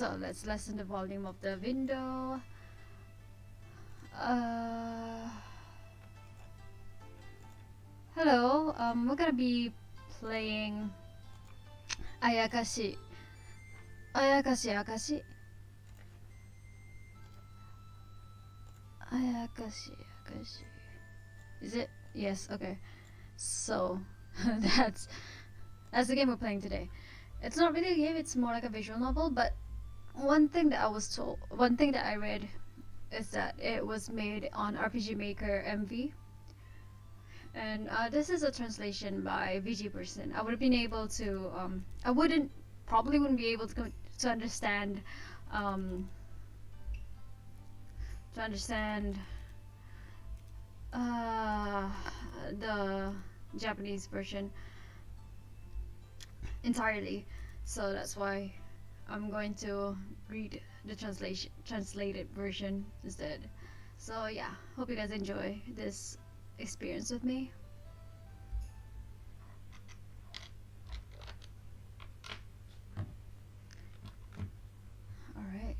So let's lessen the volume of the window. Hello, we're gonna be playing Ayakashi. Ayakashi Akashi. Ayakashi Akashi. Is it? Yes, okay. So that's the game we're playing today. It's not really a game, it's more like a visual novel, but one thing that I read is that it was made on RPG Maker MV. And this is a translation by VG person. I would have been able to I probably wouldn't be able to understand the Japanese version entirely, so that's why I'm going to read the translated version instead. So yeah, hope you guys enjoy this experience with me. Alright,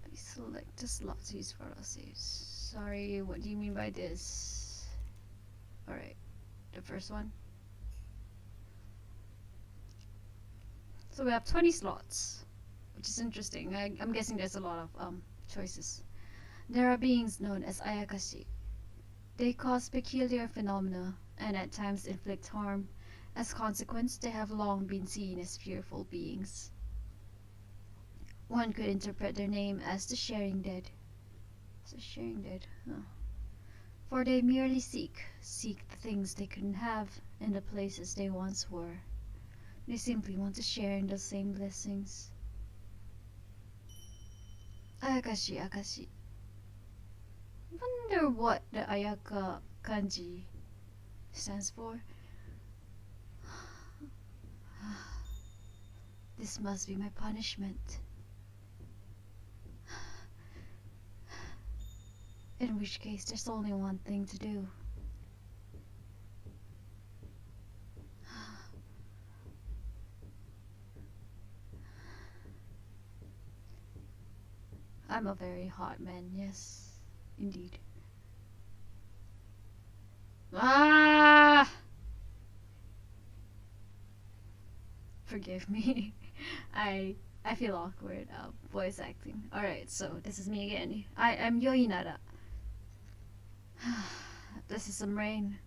please select the slot to use for our saves. Sorry, what do you mean by this? Alright, the first one. So we have 20 slots, which is interesting. I'm guessing there's a lot of choices. There are beings known as Ayakashi. They cause peculiar phenomena and at times inflict harm. As a consequence, they have long been seen as fearful beings. One could interpret their name as the Sharing Dead. So Sharing Dead, huh? For they merely seek the things they couldn't have in the places they once were. They simply want to share in those same blessings. Ayakashi Akashi. Wonder what the Ayaka kanji stands for. This must be my punishment. In which case, there's only one thing to do. I'm a very hot man, yes, indeed. Ah! Forgive me. I feel awkward voice acting. Alright, so this is me again. I am Yoinara. This is some rain,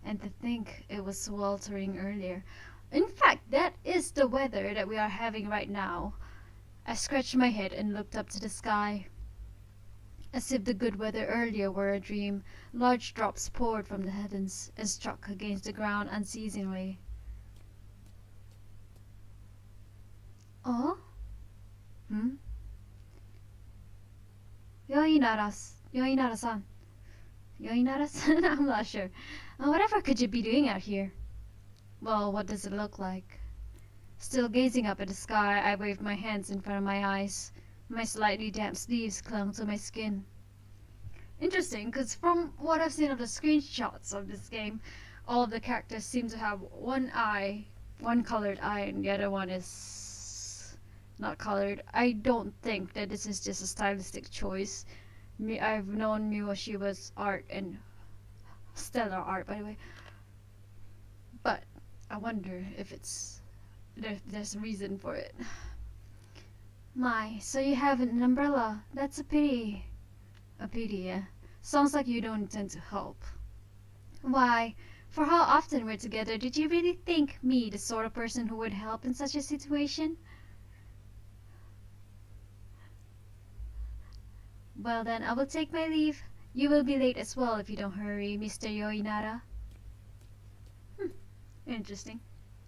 and to think it was sweltering earlier. In fact, that is the weather that we are having right now. I scratched my head and looked up to the sky. As if the good weather earlier were a dream, large drops poured from the heavens and struck against the ground unceasingly. Oh? Yoinara-san. Yoinara-san? I'm not sure. Whatever could you be doing out here? Well, what does it look like? Still gazing up at the sky, I waved my hands in front of my eyes. My slightly damp sleeves clung to my skin. Interesting, because from what I've seen of the screenshots of this game, all of the characters seem to have one colored eye, and the other one is not colored. I don't think that this is just a stylistic choice. I've known Miwashiba's art, and stellar art, by the way. But I wonder if there's a reason for it. My, so you have an umbrella. That's a pity. A pity, yeah. Sounds like you don't intend to help. Why, for how often we're together, did you really think me the sort of person who would help in such a situation? Well then, I will take my leave. You will be late as well if you don't hurry, Mr. Yoinara. Interesting.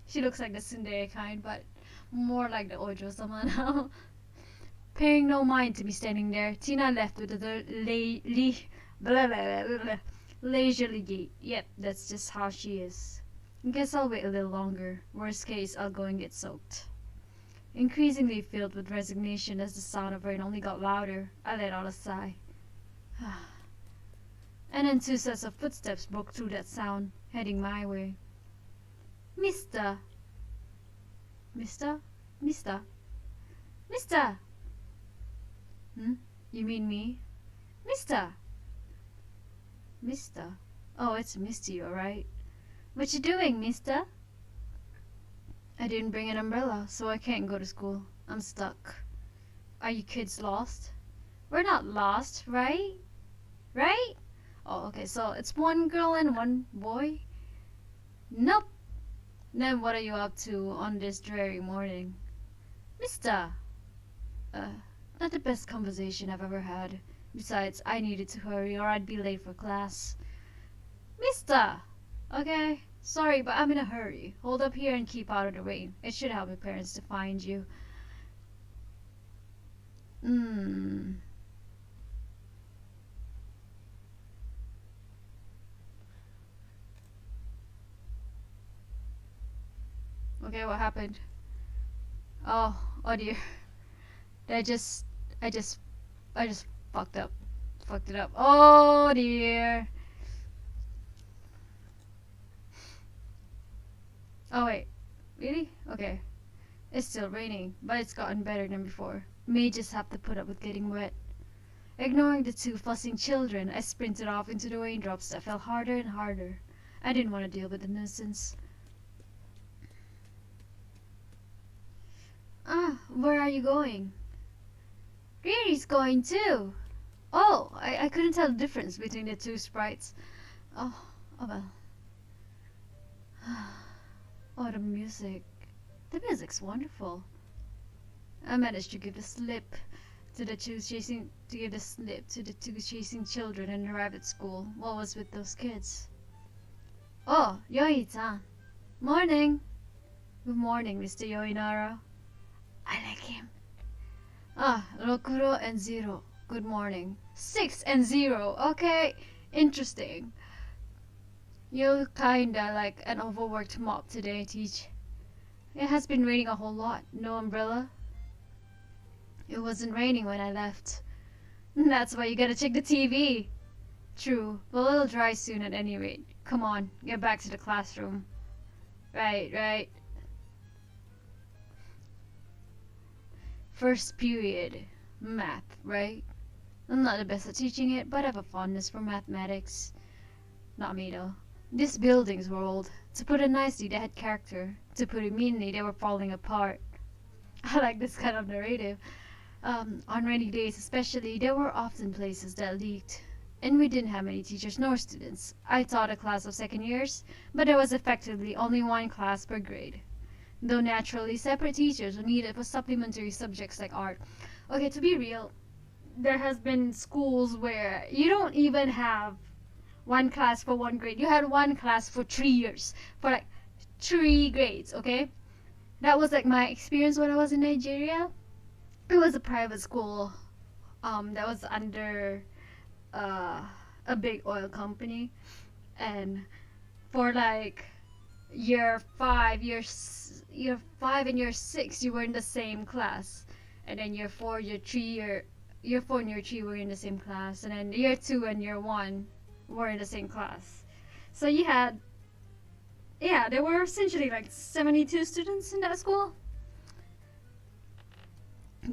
She looks like the tsundere kind, but more like the Ojo-sama now. Paying no mind to me standing there, Tina left with a leisurely gait. Yep, that's just how she is. Guess I'll wait a little longer. Worst case, I'll go and get soaked. Increasingly filled with resignation as the sound of rain only got louder, I let out a sigh. And then 2 sets of footsteps broke through that sound, heading my way. Mister? Mister! Hmm? You mean me? Mister! Mister? Oh, it's Misty, alright. What you doing, mister? I didn't bring an umbrella, so I can't go to school. I'm stuck. Are you kids lost? We're not lost, right? Right? Oh, okay, so it's one girl and one boy? Nope. Then what are you up to on this dreary morning? Mister! Uh, not the best conversation I've ever had. Besides, I needed to hurry or I'd be late for class. Mister! Okay, sorry, but I'm in a hurry. Hold up here and keep out of the rain. It should help your parents to find you. Hmm. Okay, what happened? Oh dear. I just, I just, I just fucked up. Fucked it up. Oh dear. Oh wait, really? Okay. It's still raining, but it's gotten better than before. May just have to put up with getting wet. Ignoring the two fussing children, I sprinted off into the raindrops that fell harder and harder. I didn't want to deal with the nuisance. Ah, where are you going? Riri's going too. Oh, I couldn't tell the difference between the two sprites. Oh, oh well. Oh, the music. The music's wonderful. I managed to give the slip to the two chasing children and arrive at school. What was with those kids? Oh, Yoi-chan. Morning. Good morning, Mr. Yoinara. I like him. Ah, Rokuro and Zero. Good morning. 6 and 0. Okay, interesting. You kinda like an overworked mop today, Teach. It has been raining a whole lot. No umbrella? It wasn't raining when I left. That's why you gotta check the TV. True, but it'll dry soon at any rate. Come on, get back to the classroom. Right, right. First period. Math, right? I'm not the best at teaching it, but I have a fondness for mathematics. Not me though. These buildings were old. To put it nicely, they had character. To put it meanly, they were falling apart. I like this kind of narrative. On rainy days especially, there were often places that leaked. And we didn't have many teachers nor students. I taught a class of second years, but there was effectively only one class per grade. Though naturally, separate teachers were needed for supplementary subjects like art. Okay, to be real, there has been schools where you don't even have one class for one grade. You had one class for 3 years, for like 3 grades, okay? That was like my experience when I was in Nigeria. It was a private school that was under a big oil company, and for like year 5 and year 6 you were in the same class, and then year 4 and year 3 were in the same class, and then year 2 and year 1 were in the same class. So you had, yeah, there were essentially like 72 students in that school.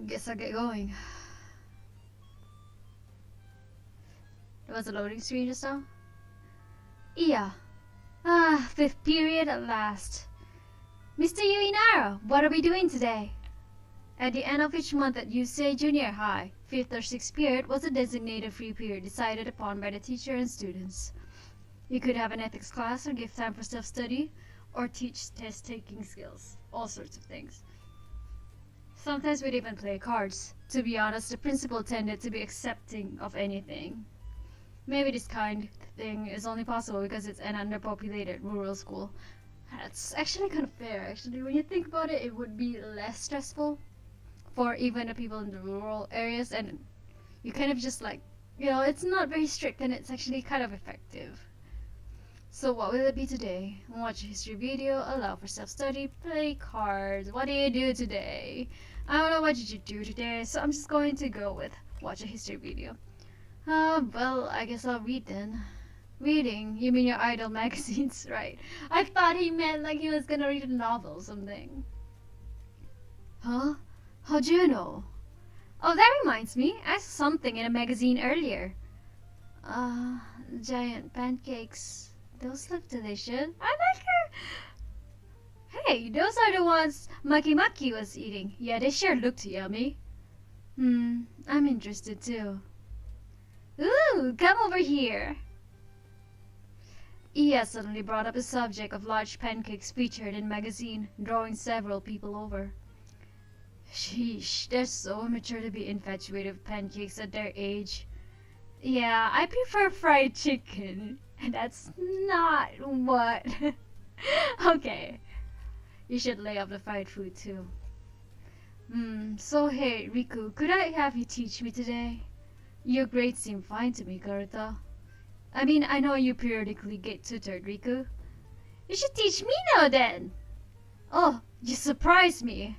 Guess I'll get going. There was a loading screen just now. Yeah. Ah, 5th period at last. Mr. Yuinara, what are we doing today? At the end of each month at Yusei Junior High, 5th or 6th period was a designated free period decided upon by the teacher and students. You could have an ethics class or give time for self-study or teach test-taking skills, all sorts of things. Sometimes we'd even play cards. To be honest, the principal tended to be accepting of anything. Maybe this kind of thing is only possible because it's an underpopulated rural school. That's actually kind of fair. Actually, when you think about it, it would be less stressful for even the people in the rural areas, and you kind of just like, it's not very strict and it's actually kind of effective. So what will it be today? Watch a history video, allow for self-study, play cards. What do you do today? I don't know what did you do today, so I'm just going to go with watch a history video. Well, I guess I'll read then. Reading? You mean your idol magazines, right? I thought he meant like he was gonna read a novel or something. Huh? How do you know? Oh, that reminds me. I saw something in a magazine earlier. Uh, Giant pancakes. Those look delicious. I like her. Hey, those are the ones Maki Maki was eating. Yeah, they sure looked yummy. I'm interested too. Ooh, come over here. Iya suddenly brought up the subject of large pancakes featured in magazine, drawing several people over. Sheesh, they're so immature to be infatuated with pancakes at their age. Yeah, I prefer fried chicken. And that's not what... Okay, you should lay off the fried food too. So hey, Riku, could I have you teach me today? Your grades seem fine to me, Karuta. I mean, I know you periodically get tutored, Riku. You should teach me now then! Oh, you surprise me.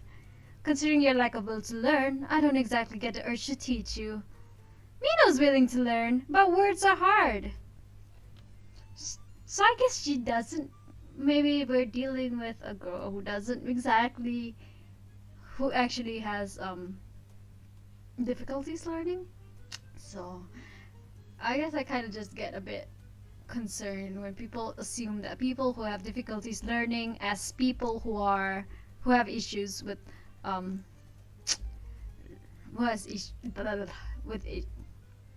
Considering your lack of will to learn, I don't exactly get the urge to teach you. Mino's willing to learn, but words are hard. So I guess she doesn't. Maybe we're dealing with a girl who doesn't exactly, who actually has difficulties learning. So I guess I kind of just get a bit concerned when people assume that people who have difficulties learning as people who have issues with who has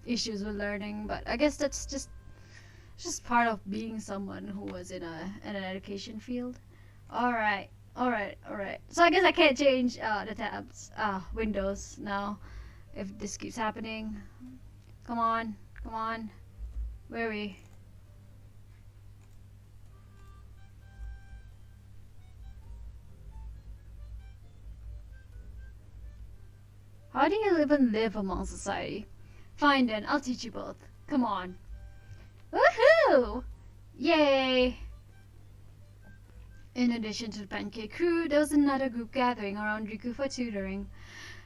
issues with learning. But I guess that's just part of being someone who was in an education field. All right. So I guess I can't change the tabs windows now if this keeps happening. Come on. Where are we? How do you even live among society? Fine then, I'll teach you both. Come on. Woohoo! Yay! In addition to the pancake crew, there was another group gathering around Riku for tutoring.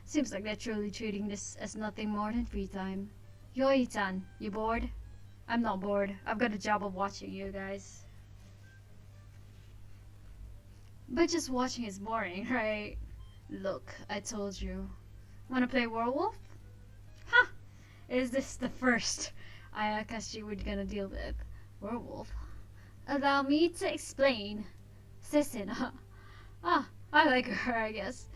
Seems like they're truly treating this as nothing more than free time. Yoi-chan, you bored? I'm not bored. I've got a job of watching you guys. But just watching is boring, right? Look, I told you. Wanna play Werewolf? Ha! Is this the first Ayakashi we're gonna deal with? Werewolf? Allow me to explain. Sesina. Ah, I like her, I guess.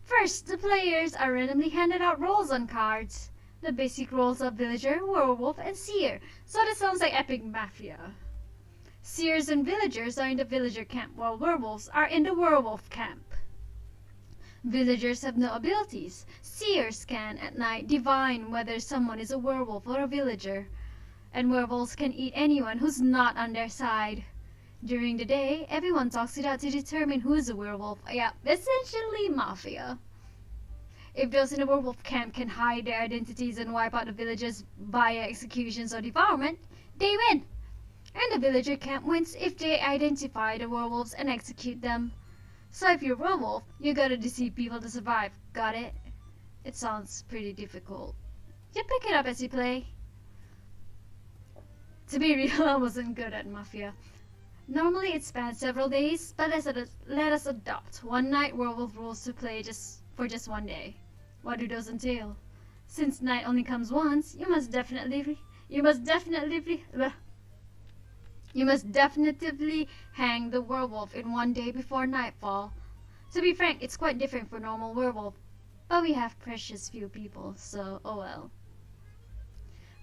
First, the players are randomly handed out roles on cards. The basic roles of Villager, Werewolf, and Seer. So this sounds like epic mafia. Seers and Villagers are in the Villager camp, while Werewolves are in the Werewolf camp. Villagers have no abilities. Seers can, at night, divine whether someone is a werewolf or a villager. And werewolves can eat anyone who's not on their side. During the day, everyone talks it out to determine who's a werewolf. Yeah, essentially mafia. If those in the werewolf camp can hide their identities and wipe out the villagers via executions or devourment, they win. And the villager camp wins if they identify the werewolves and execute them. So if you're a werewolf, you gotta deceive people to survive. Got it? It sounds pretty difficult. You pick it up as you play. To be real, I wasn't good at Mafia. Normally it spans several days, but let us adopt one night werewolf rules to play for just one day. What do those entail? Since night only comes once, you must definitively hang the werewolf in one day before nightfall. To be frank, it's quite different for normal werewolf, but we have precious few people, so oh well.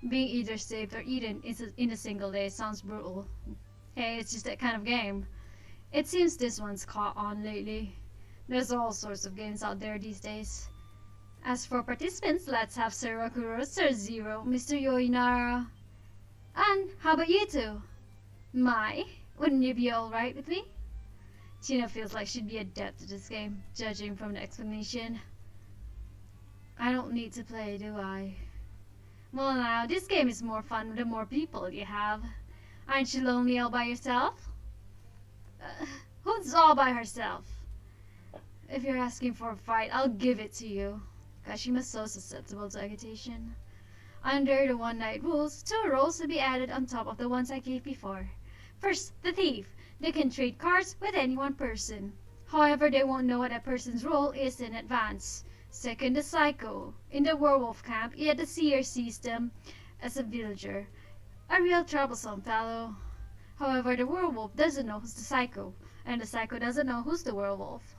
Being either saved or eaten in a single day sounds brutal. Hey, it's just that kind of game. It seems this one's caught on lately. There's all sorts of games out there these days. As for participants, let's have Sir Rakuro, Sir Zero, Mr. Yoinara. And how about you two? My, wouldn't you be alright with me? Tina feels like she'd be adept at this game, judging from the explanation. I don't need to play, do I? Well now, this game is more fun the more people you have. Aren't you lonely all by yourself? Who's all by herself? If you're asking for a fight, I'll give it to you. Kashima's so susceptible to agitation. Under the one-night rules, 2 roles will be added on top of the ones I gave before. First, the thief. They can trade cards with any one person. However, they won't know what a person's role is in advance. Second, the psycho. In the werewolf camp, yet the seer sees them as a villager. A real troublesome fellow. However, the werewolf doesn't know who's the psycho, and the psycho doesn't know who's the werewolf.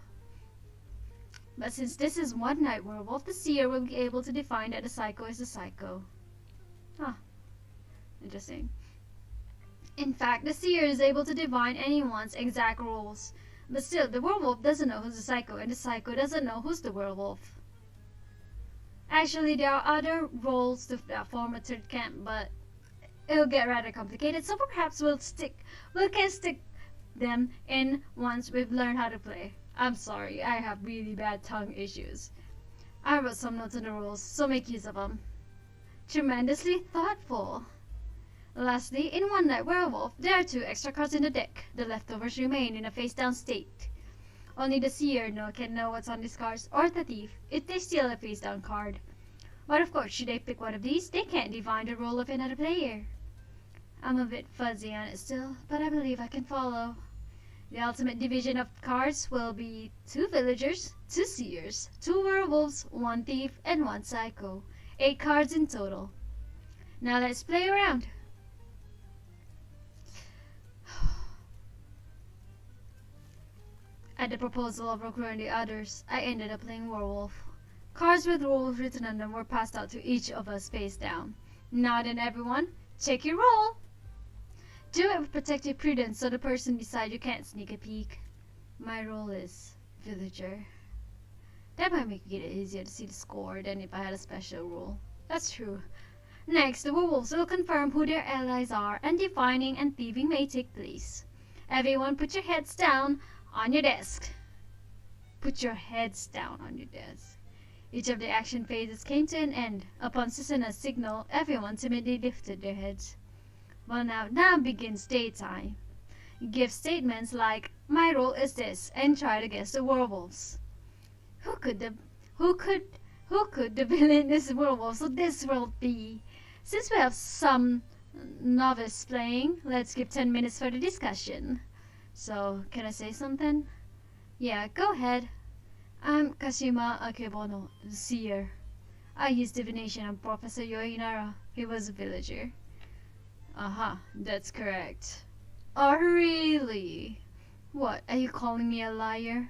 But since this is one-night werewolf, the seer will be able to define that the psycho is the psycho. Huh. Interesting. In fact, the seer is able to divine anyone's exact roles. But still, the werewolf doesn't know who's the psycho, and the psycho doesn't know who's the werewolf. Actually, there are other roles that form a third camp, but it'll get rather complicated, so perhaps we can stick them in once we've learned how to play. I'm sorry, I have really bad tongue issues. I wrote some notes on the rules, so make use of them. Tremendously thoughtful. Lastly, in One Night Werewolf, there are 2 extra cards in the deck. The leftovers remain in a face-down state. Only the seer can know what's on these cards, or the thief, if they steal a face-down card. But of course, should they pick one of these, they can't divine the role of another player. I'm a bit fuzzy on it still, but I believe I can follow. The ultimate division of cards will be 2 villagers, 2 seers, 2 werewolves, 1 thief, and 1 psycho. 8 cards in total. Now let's play around. At the proposal of Rokuro and the others, I ended up playing werewolf. Cards with rules written on them were passed out to each of us face down. Now then, everyone, check your roll. Do it with protective prudence so the person beside you can't sneak a peek. My role is villager. That might make it easier to see the score than if I had a special rule. That's true. Next, the werewolves will confirm who their allies are, and divining and thieving may take place. Everyone put your heads down on your desk. Put your heads down on your desk. Each of the action phases came to an end. Upon Susanna's signal, everyone timidly lifted their heads. Well, now begins daytime. Give statements like, my role is this, and try to guess the werewolves. Who could the villainous werewolves of this world be? Since we have some novice playing, let's give 10 minutes for the discussion. So, can I say something? Yeah, go ahead. I'm Kashima Akebono, the seer. I used divination on Professor Yoinara. He was a villager. Aha, that's correct. Oh, really? What, are you calling me a liar?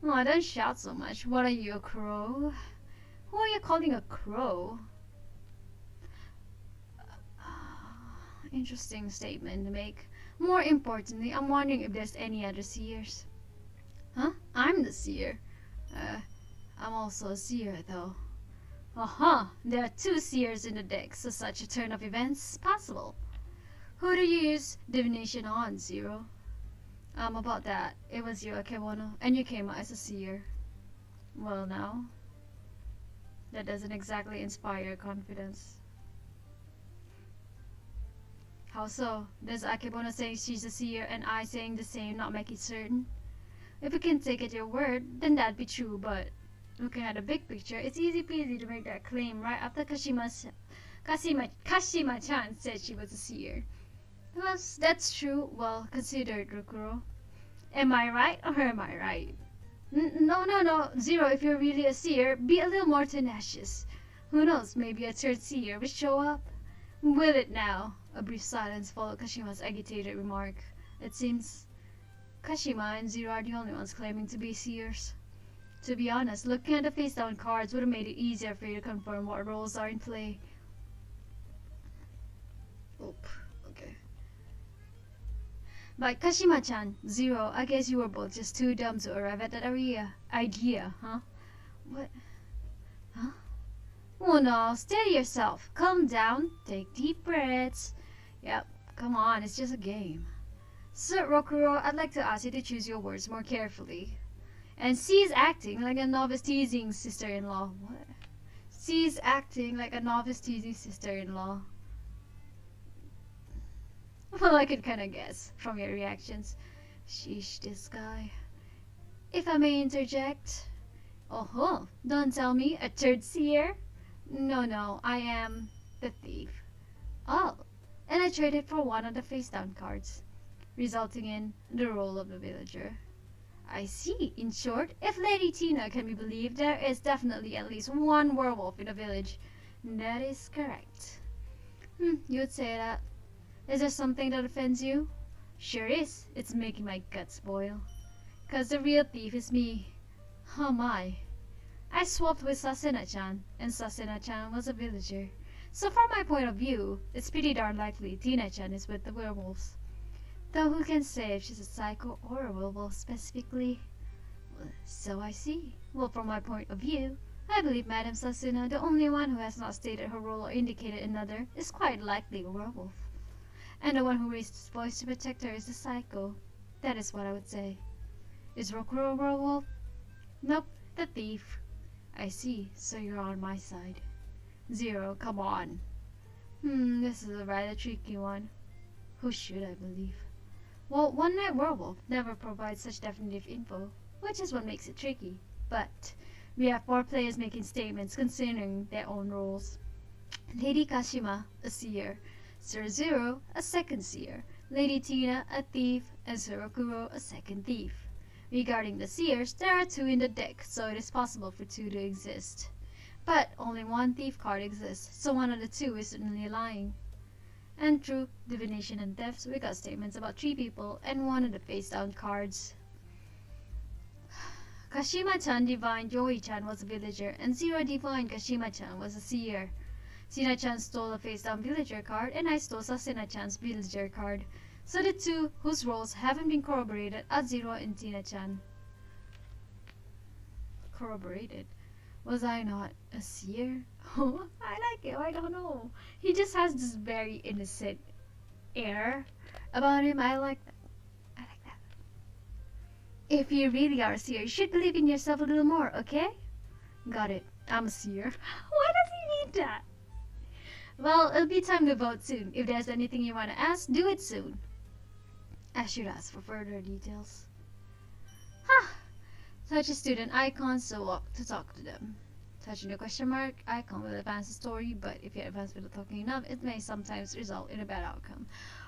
Oh, don't shout so much. What are you, a crow? Who are you calling a crow? Interesting statement to make. More importantly, I'm wondering if there's any other seers. Huh? I'm the seer. I'm also a seer, though. There are 2 seers in the deck, so such a turn of events is possible. Who do you use divination on, Zero? About that, it was you, Akebono, and you came out as a seer. Well now, that doesn't exactly inspire confidence. How so? Does Akebono saying she's a seer and I saying the same not make it certain? If we can take it your word, then that'd be true, but looking at the big picture, it's easy peasy to make that claim right after Kashima-chan said she was a seer. Well, that's true. Well, consider it, Rokuro. Am I right or am I right? No, Zero, if you're really a seer, be a little more tenacious. Who knows, maybe a 3rd seer will show up. Will it now? A brief silence followed Kashima's agitated remark. It seems Kashima and Zero are the only ones claiming to be seers. To be honest, looking at the face-down cards would have made it easier for you to confirm what roles are in play. Oop, okay. But Kashima-chan, Zero, I guess you were both just too dumb to arrive at that idea, huh? What? Huh? Oh no, steady yourself. Calm down. Take deep breaths. Yep, come on, it's just a game. Sir Rokuro, I'd like to ask you to choose your words more carefully. And cease acting like a novice teasing sister-in-law. What? Cease acting like a novice teasing sister-in-law. Well, I could kinda guess from your reactions. Sheesh, this guy. If I may interject. Oh, don't tell me, a 3rd seer? No, I am the thief. Oh, and I traded for one of the face-down cards, resulting in the role of the villager. I see. In short, if Lady Tina can be believed, there is definitely at least one werewolf in the village. That is correct. You'd say that. Is there something that offends you? Sure is. It's making my guts boil. 'Cause the real thief is me. Oh my. I swapped with Sasena-chan, and Sasena-chan was a villager. So from my point of view, it's pretty darn likely Tina-chan is with the werewolves. Though who can say if she's a psycho or a werewolf specifically? So I see. Well, from my point of view, I believe Madame Sasuna, the only one who has not stated her role or indicated another, is quite likely a werewolf. And the one who raised his voice to protect her is the psycho. That is what I would say. Is Rokuro a werewolf? Nope, the thief. I see, so you're on my side. Zero, come on. This is a rather tricky one. Who should I believe? Well, One Night Werewolf never provides such definitive info, which is what makes it tricky. But we have 4 players making statements concerning their own roles. Lady Kashima, a seer. Sir Zero, a second seer. Lady Tina, a thief. And Sir Okuro, a second thief. Regarding the seers, there are 2 in the deck, so it is possible for 2 to exist. But only 1 thief card exists, so one of the 2 is certainly lying. And through divination and thefts, we got statements about 3 people and 1 of the face-down cards. Kashima-chan divined Yoi-chan was a villager, and Zero divined Kashima-chan was a seer. Sina-chan stole a face-down villager card, and I stole Sasena-chan's villager card. So the 2 whose roles haven't been corroborated are Zero and Tina-chan. Corroborated? Was I not a seer? Oh, I like it. I don't know. He just has this very innocent air about him. I like that. I like that. If you really are a seer, you should believe in yourself a little more, okay? Got it. I'm a seer. Why does he need that? Well, it'll be time to vote soon. If there's anything you want to ask, do it soon. I should ask for further details. Touch a student icon so walk to talk to them. Touching the question mark icon will advance the story, but if you advance without talking enough, it may sometimes result in a bad outcome.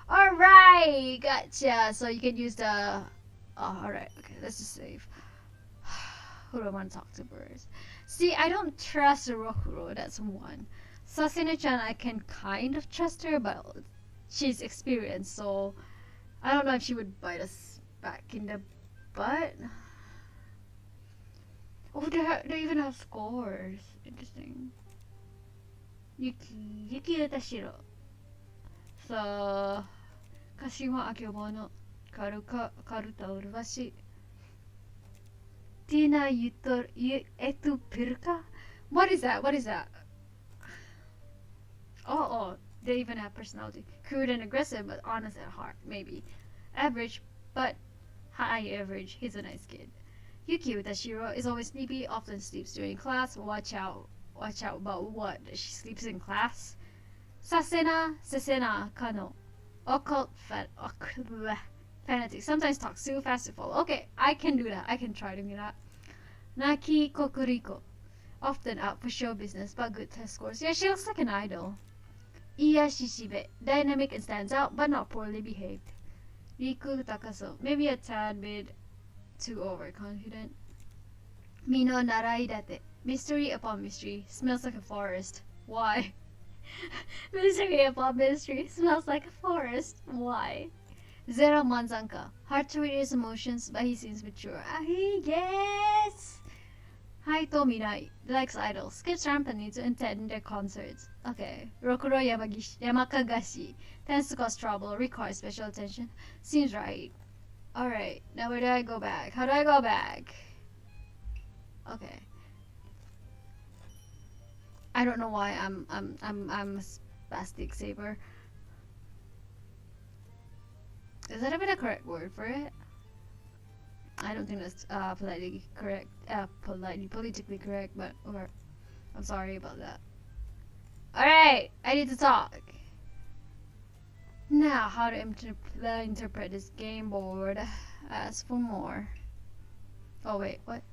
Alright, gotcha. So you can use the... Oh, alright, okay, let's just save. Who do I want to talk to first? See, I don't trust Rokuro, that's one. Sasena-chan, I can kind of trust her, but she's experienced, so I don't know if she would bite us back in the butt. Oh, they even have scores. Interesting. Yuki Utashiro. So, Kashima Akiobono. Karuta Urwashi. Tina Etu Pirka? What is that? What is that? Oh, they even have personality. Crude and aggressive, but honest at heart, maybe. Average, but high average. He's a nice kid. Yuki Utashiro is always sleepy, often sleeps during class. Watch out about what? She sleeps in class? Sasena Kano. Occult fanatic. Sometimes talks too fast to follow. Okay, I can do that. I can try doing that. Naki Kokuriko. Often out for show business, but good test scores. Yeah, she looks like an idol. Iya Shishibe. Dynamic and stands out, but not poorly behaved. Riku Takaso. Maybe a tad bit too overconfident. Mino Naraidate. Mystery upon mystery. Smells like a forest. Why? Mystery upon mystery. Smells like a forest. Why? Zero Manzanka. Hard to read his emotions, but he seems mature. Yes! Hi Tominai. Likes idols. Skips rampantly to attend their concerts. Okay. Rokuro Yamakagashi. Tends to cause trouble. Requires special attention. Seems right. Alright, now where do I go back? How do I go back? Okay. I don't know why I'm a spastic saber. Is that even a correct word for it? I don't think that's politely correct. Politically correct, but or I'm sorry about that. Alright, I need to talk. Now, how to interpret this game board. Ask for more. Oh wait, what?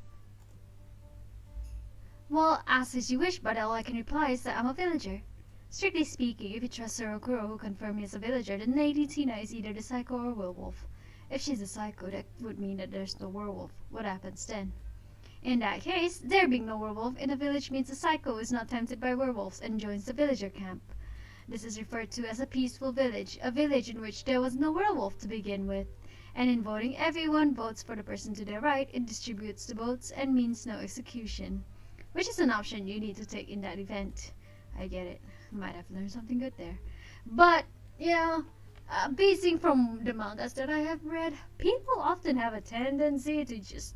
Well, ask as you wish, but all I can reply is that I'm a villager. Strictly speaking, if you trust Sorokuro who confirmed he is a villager, then Lady Tina is either the psycho or werewolf. If she's a psycho, that would mean that there's no werewolf. What happens then? In that case, there being no werewolf in the village means the psycho is not tempted by werewolves and joins the villager camp. This is referred to as a peaceful village, a village in which there was no werewolf to begin with. And in voting, everyone votes for the person to their right, it distributes the votes and means no execution. Which is an option you need to take in that event. I get it. Might have learned something good there. But, basing from the mangas that I have read, people often have a tendency to just,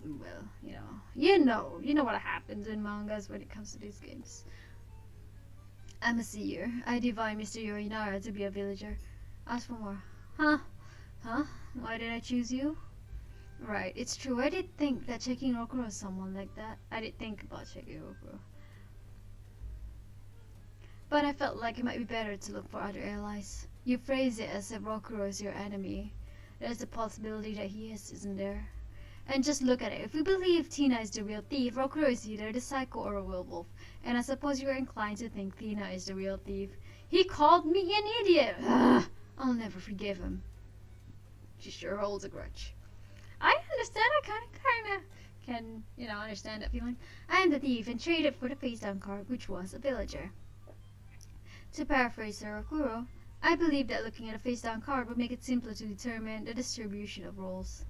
well, you know what happens in mangas when it comes to these games. I'm a seer. I divine Mr. Yorinara to be a villager. Ask for more. Huh? Why did I choose you? Right, it's true. I did think that checking Rokuro was someone like that. I did think about checking Rokuro. But I felt like it might be better to look for other allies. You phrase it as if Rokuro is your enemy. There's a possibility that he is, isn't there? And just look at it. If we believe Tina is the real thief, Rokuro is either the psycho or a werewolf. And I suppose you're inclined to think Tina is the real thief. He called me an idiot! Ugh, I'll never forgive him. She sure holds a grudge. I understand. I kinda can, understand that feeling. I am the thief and traded for the face down card, which was a villager. To paraphrase Rokuro, I believe that looking at a face down card would make it simpler to determine the distribution of roles.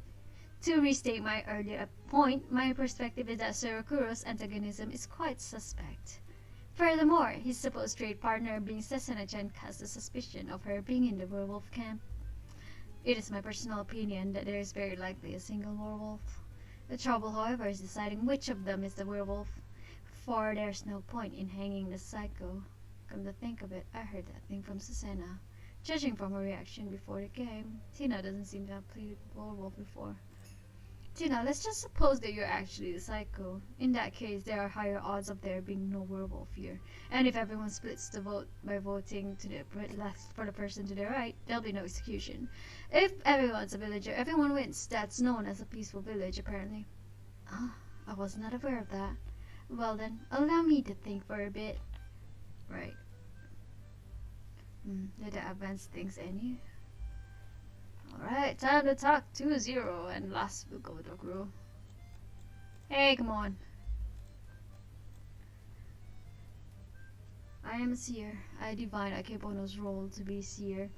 To restate my earlier point, my perspective is that Sorokuro's antagonism is quite suspect. Furthermore, his supposed trade partner being Sesena-chan casts a suspicion of her being in the werewolf camp. It is my personal opinion that there is very likely a single werewolf. The trouble, however, is deciding which of them is the werewolf, for there's no point in hanging the psycho. Come to think of it, I heard that thing from Sesena. Judging from her reaction before the game, Tina doesn't seem to have played werewolf before. Tina, let's just suppose that you're actually the psycho. In that case, there are higher odds of there being no werewolf here. And if everyone splits the vote by voting to the left for the person to the right, there'll be no execution. If everyone's a villager, everyone wins. That's known as a peaceful village, apparently. Ah, I was not aware of that. Well then, allow me to think for a bit. Right. Did that advance things any? Alright, time to talk 2-0, and last we'll go with Rokuro. Hey, come on. I am a seer. I divine Akebono's role to be seer.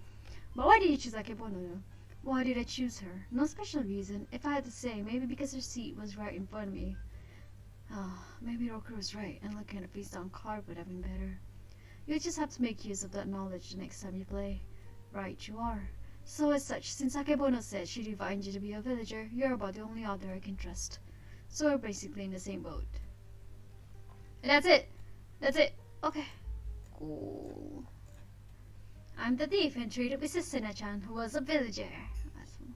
But why did you choose Akebono? Why did I choose her? No special reason. If I had to say, maybe because her seat was right in front of me. Maybe Rokuro's right, and looking at a face down card would have been better. You just have to make use of that knowledge the next time you play. Right, you are. So as such, since Akebono said she divined you to be a villager, you're about the only other I can trust. So we're basically in the same boat. And that's it! That's it! Okay. Cool. I'm the thief and traded with Sesena-chan, who was a villager.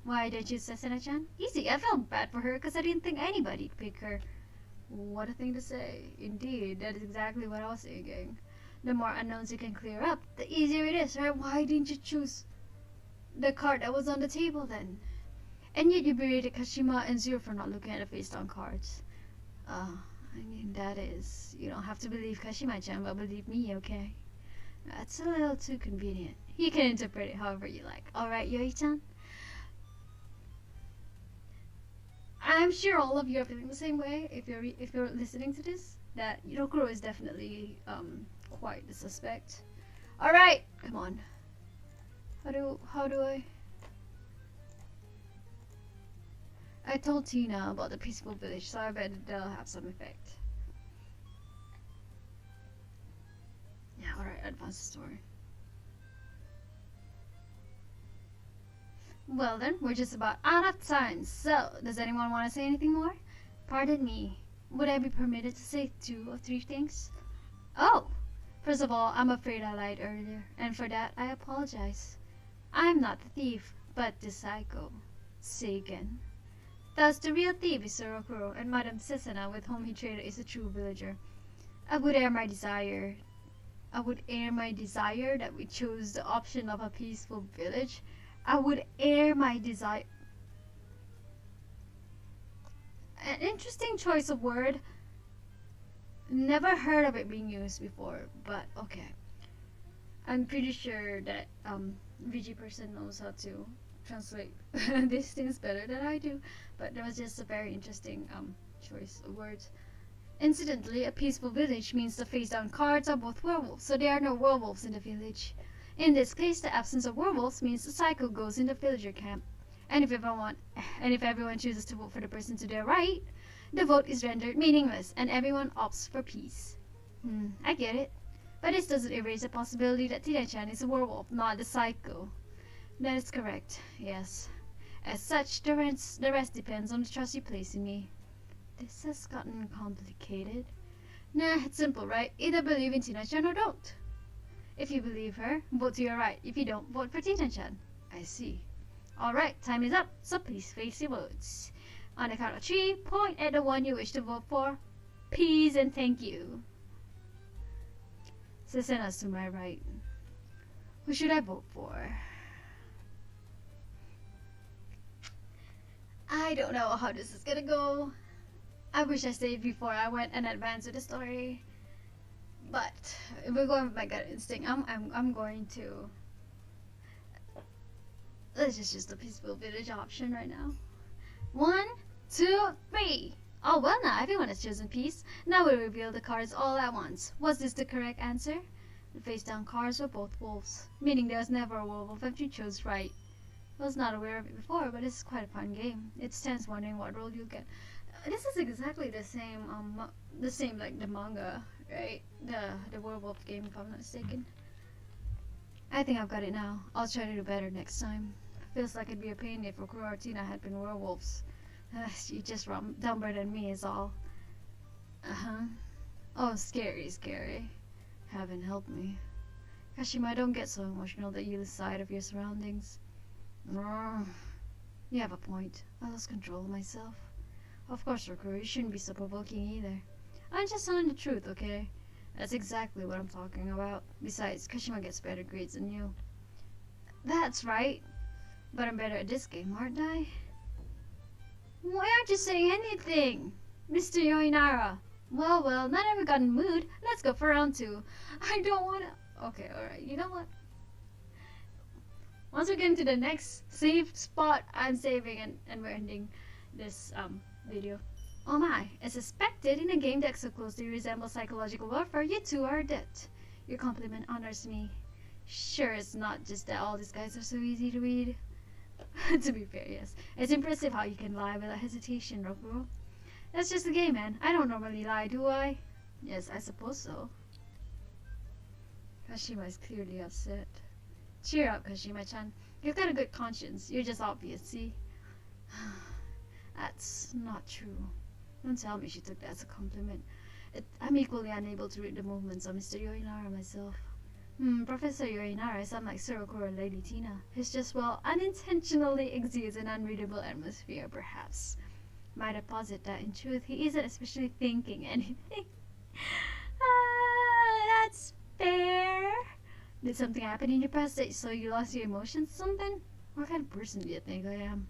Why did you choose Sesena-chan? Easy, I felt bad for her because I didn't think anybody'd pick her. What a thing to say. Indeed, that is exactly what I was thinking. The more unknowns you can clear up, the easier it is, right? Why didn't you choose the card that was on the table then? And yet you berated Kashima and Zero for not looking at the face down cards. I mean, that is, you don't have to believe Kashima-chan, but believe me, okay? That's a little too convenient. You can interpret it however you like. Alright, Yoi-chan? I'm sure all of you are feeling the same way if you're listening to this, that Rokuro is definitely quite the suspect. Alright, come on. How do I told Tina about the peaceful village, so I bet that'll have some effect. Yeah, alright, advance the story. Well then, we're just about out of time, so does anyone want to say anything more? Pardon me, would I be permitted to say 2 or 3 things? Oh! First of all, I'm afraid I lied earlier, and for that I apologize. I'm not the thief, but the psycho. Seigen. Thus, the real thief is Sorokuro, and Madame Sesena, with whom he traded, is a true villager. I would air my desire that we chose the option of a peaceful village. I would air my desire. An interesting choice of word. Never heard of it being used before, but okay. I'm pretty sure that VG person knows how to translate these things better than I do, but there was just a very interesting choice of words. Incidentally, a peaceful village means the face-down cards are both werewolves, so there are no werewolves in the village. In this case, the absence of werewolves means the cycle goes in the villager camp. And if everyone chooses to vote for the person to their right, the vote is rendered meaningless and everyone opts for peace. I get it. But this doesn't erase the possibility that Tina-chan is a werewolf, not the psycho. That is correct, yes. As such, the rest depends on the trust you place in me. This has gotten complicated. Nah, it's simple, right? Either believe in Tina-chan or don't. If you believe her, vote to your right. If you don't, vote for Tina-chan. I see. Alright, time is up, so please face your votes. On the count of 3, point at the one you wish to vote for. Peace and thank you. So send us to my right. Who should I vote for? I don't know how this is gonna go. I wish I stayed before I went and advanced with the story. But if we're going with my gut instinct, I'm going to... Let's just use the peaceful village option right now. 1, 2, 3. Oh well, now everyone has chosen peace. Now we'll reveal the cards all at once. Was this the correct answer? The face-down cards were both wolves, meaning there was never a werewolf if you chose right. I was not aware of it before, but this is quite a fun game. It stands wondering what role you'll get. This is exactly the same like the manga, right? The werewolf game, if I'm not mistaken. I think I've got it now. I'll try to do better next time. Feels like it'd be a pain if Rokuro or Tina had been werewolves. You're just dumber than me is all. Oh, scary. Heaven help me. Kashima, don't get so emotional that you lose sight of your surroundings. You have a point. I lost control of myself. Of course, Rokuro, you shouldn't be so provoking either. I'm just telling the truth, okay? That's exactly what I'm talking about. Besides, Kashima gets better grades than you. That's right. But I'm better at this game, aren't I? Why aren't you saying anything? Mr. Yoinara. Well, not everyone got in the mood. Let's go for round 2. I don't wanna... Okay, alright, you know what? Once we get into the next save spot, I'm saving and we're ending this video. Oh my, as expected, in a game that so closely resembles psychological warfare, you two are dead. Your compliment honors me. Sure, it's not just that all these guys are so easy to read. To be fair, yes. It's impressive how you can lie without hesitation, Rokuro. That's just the game, man. I don't normally lie, do I? Yes, I suppose so. Kashima is clearly upset. Cheer up, Kashima-chan. You've got a good conscience. You're just obvious, see? That's not true. Don't tell me she took that as a compliment. I'm equally unable to read the movements of Mr. Yoinara myself. Professor Yoinara is unlike Surokuro and Lady Tina. He's just, well, unintentionally exudes an unreadable atmosphere, perhaps. Might I posit that, in truth, he isn't especially thinking anything. That's fair. Did something happen in your past that so you lost your emotions or something? What kind of person do you think I am?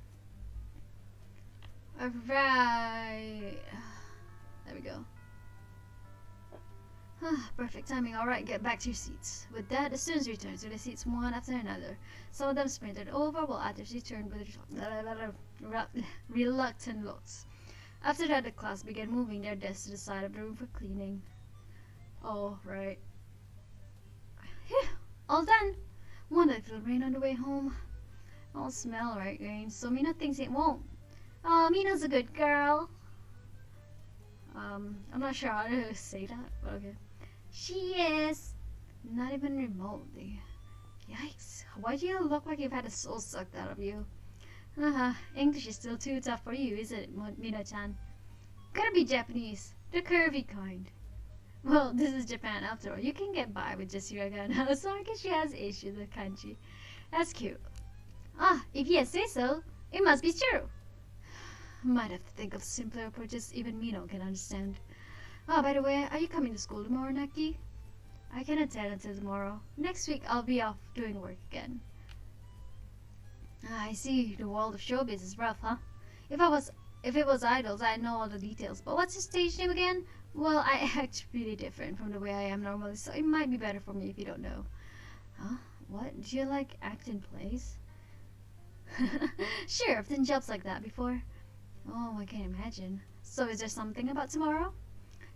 Alright. There we go. Perfect timing. Alright, get back to your seats. With that, the students returned to the seats one after another. Some of them sprinted over, while others returned with reluctant looks. After that, the class began moving their desks to the side of the room for cleaning. Oh, right. Phew, all done. Wonder if it'll rain on the way home. I'll smell right rain, so Mina thinks it won't. Oh, Mina's a good girl. I'm not sure how to say that, but okay. She is. Not even remotely. Yikes. Why do you look like you've had a soul sucked out of you? English is still too tough for you, isn't it, Mina-chan? Gotta be Japanese. The curvy kind. Well, this is Japan after all. You can get by with just hiragana, so I guess she has Asian the kanji. That's cute. If you say so, it must be true. Might have to think of simpler approaches even Mino can understand. Oh, by the way, are you coming to school tomorrow, Naki? I can attend until tomorrow. Next week, I'll be off doing work again. I see. The world of showbiz is rough, huh? If it was idols, I'd know all the details. But what's your stage name again? Well, I act really different from the way I am normally, so it might be better for me if you don't know. Huh? What? Do you like acting plays? Sure, I've done jobs like that before. Oh, I can't imagine. So is there something about tomorrow?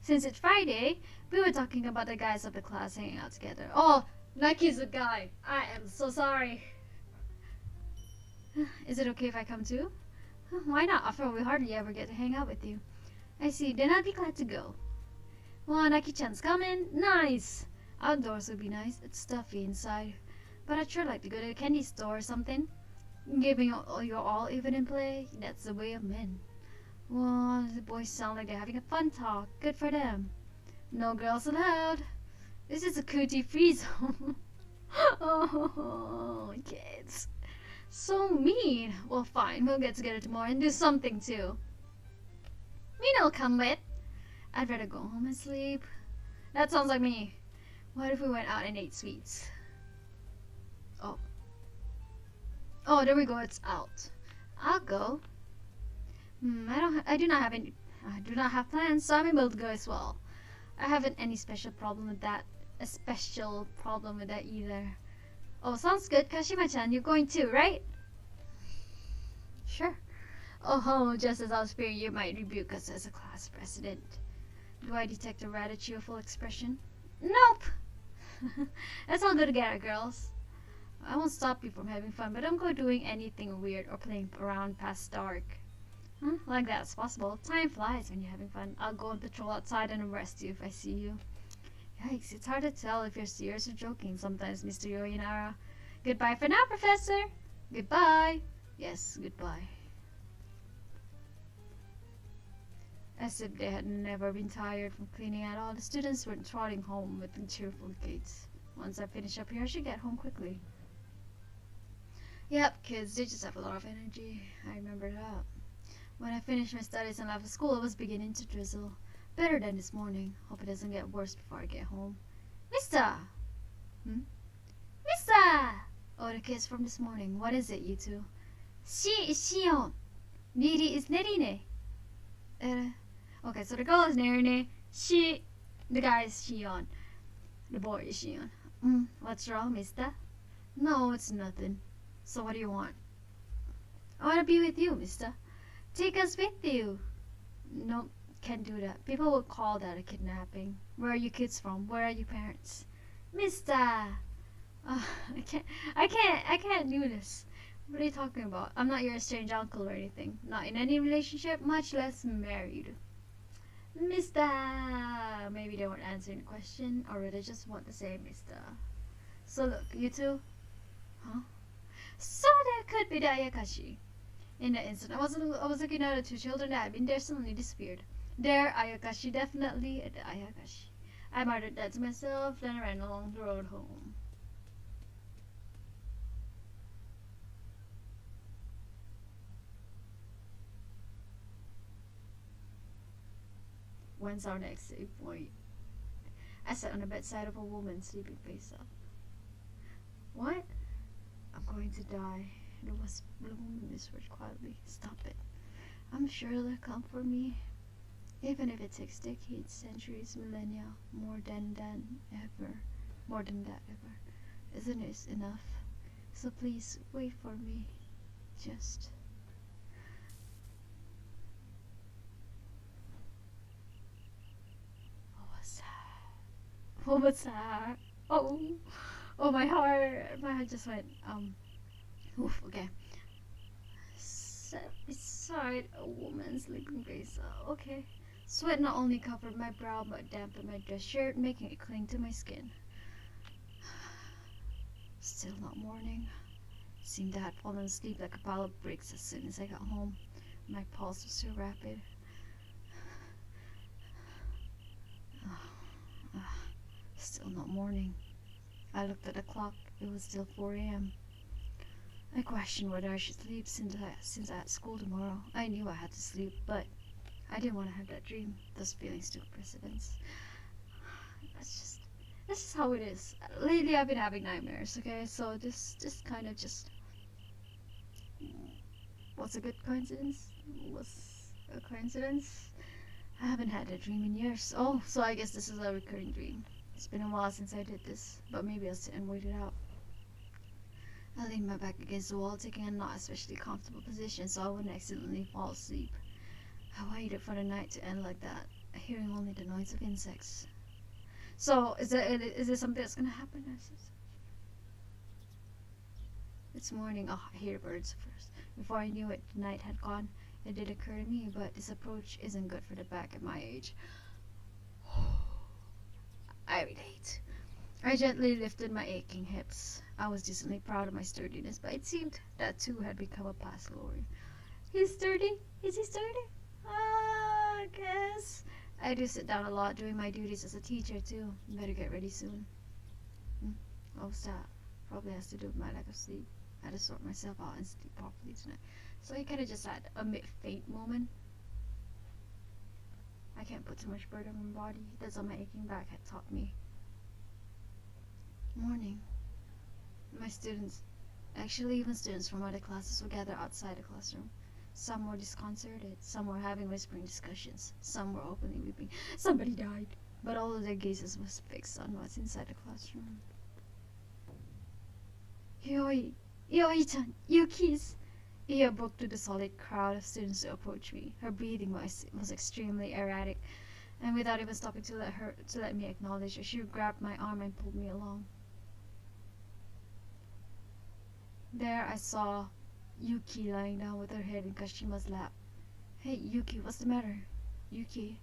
Since it's Friday, we were talking about the guys of the class hanging out together. Oh, Naki's a guy. I am so sorry. Is it okay if I come too? Why not? After all, we hardly ever get to hang out with you. I see. Then I'd be glad to go. Well, Naki-chan's coming. Nice. Outdoors would be nice. It's stuffy inside. But I'd sure like to go to a candy store or something. Giving your all even in play. That's the way of men. Well, the boys sound like they're having a fun talk. Good for them. No girls allowed. This is a cootie-free zone. Oh, kids. So mean. Well, fine. We'll get together tomorrow and do something too. Mina'll come with. I'd rather go home and sleep. That sounds like me. What if we went out and ate sweets? Oh. Oh, there we go. It's out. I'll go. I do not have plans, so I'm able to go as well. I haven't any special problem with that. A special problem with that either. Oh, sounds good. Kashima-chan, you're going too, right? Sure. Oh, just as I was fearing you might rebuke us as a class president. Do I detect a rather cheerful expression? Nope! Let's all go together, girls. I won't stop you from having fun, but don't go doing anything weird or playing around past dark. Huh? Like that's possible. Time flies when you're having fun. I'll go and patrol outside and arrest you if I see you. Yikes, it's hard to tell if you're serious or joking sometimes, Mr. Yoinara. Goodbye for now, Professor. Goodbye. Yes, goodbye. As if they had never been tired from cleaning at all, the students went trotting home with cheerful gaits. Once I finish up here, I should get home quickly. Yep, kids, they just have a lot of energy. I remember that. When I finished my studies and left school, it was beginning to drizzle. Better than this morning. Hope it doesn't get worse before I get home. Mister! Mister! Oh, the kiss from this morning. What is it, you two? She is Shion. Niri is Nerine. Okay, so the girl is Nerine. The guy is Shion. The boy is Shion. What's wrong, mister? No, it's nothing. So what do you want? I want to be with you, mister. Take us with you. Nope, can't do that. People would call that a kidnapping. Where are you kids from? Where are your parents? Mister! I can't do this. What are you talking about? I'm not your strange uncle or anything. Not in any relationship, much less married. Mister! Maybe they weren't answering the question, or they just want to say mister. So look, you two? Huh? So that could be the Ayakashi. In that instant, I was looking at the two children that had been there suddenly disappeared. There, Ayakashi, definitely the Ayakashi. I muttered that to myself, then I ran along the road home. When's our next save point? I sat on the bedside of a woman sleeping face up. What? I'm going to die. The woman whispered quietly. Stop it. I'm sure they'll come for me. Even if it takes decades, centuries, millennia, more than that ever. Isn't it enough? So please, wait for me. Just... What was that? Oh, my heart just went, oof, okay. Sat beside a woman sleeping face. Okay. Sweat not only covered my brow, but dampened my dress shirt, making it cling to my skin. Still not morning. Seemed I had fallen asleep like a pile of bricks as soon as I got home. My pulse was so rapid. Still not morning. I looked at the clock. It was still 4 a.m. I questioned whether I should sleep since I had school tomorrow. I knew I had to sleep, but I didn't want to have that dream. Those feelings took precedence. That's just how it is. Lately I've been having nightmares, okay? So this kind of just was a good coincidence. Was a coincidence. I haven't had a dream in years. Oh, so I guess this is a recurring dream. It's been a while since I did this, but maybe I'll sit and wait it out. I leaned my back against the wall, taking a not especially comfortable position so I wouldn't accidentally fall asleep. I waited for the night to end like that, hearing only the noise of insects. So, is there something that's gonna happen? It's morning. Oh, I hear birds first. Before I knew it, the night had gone. It did occur to me, but this approach isn't good for the back at my age. I relate. I gently lifted my aching hips. I was decently proud of my sturdiness, but it seemed that too had become a past glory. He's sturdy? Is he sturdy? I guess. I do sit down a lot doing my duties as a teacher too. Better get ready soon. Oh, stop. Probably has to do with my lack of sleep. I had to sort myself out and sleep properly tonight. So he kind of just had a mid-faint moment. I can't put too much burden on my body. That's what my aching back had taught me. Morning. My students, actually even students from other classes, would gather outside the classroom. Some were disconcerted, some were having whispering discussions, some were openly weeping. Somebody died. But all of their gazes was fixed on what's inside the classroom. Yoi-chan, Yuki's! Iya broke through the solid crowd of students to approach me. Her breathing was extremely erratic, and without even stopping to let me acknowledge her, she grabbed my arm and pulled me along. There I saw Yuki lying down with her head in Kashima's lap. Hey, Yuki, what's the matter? Yuki.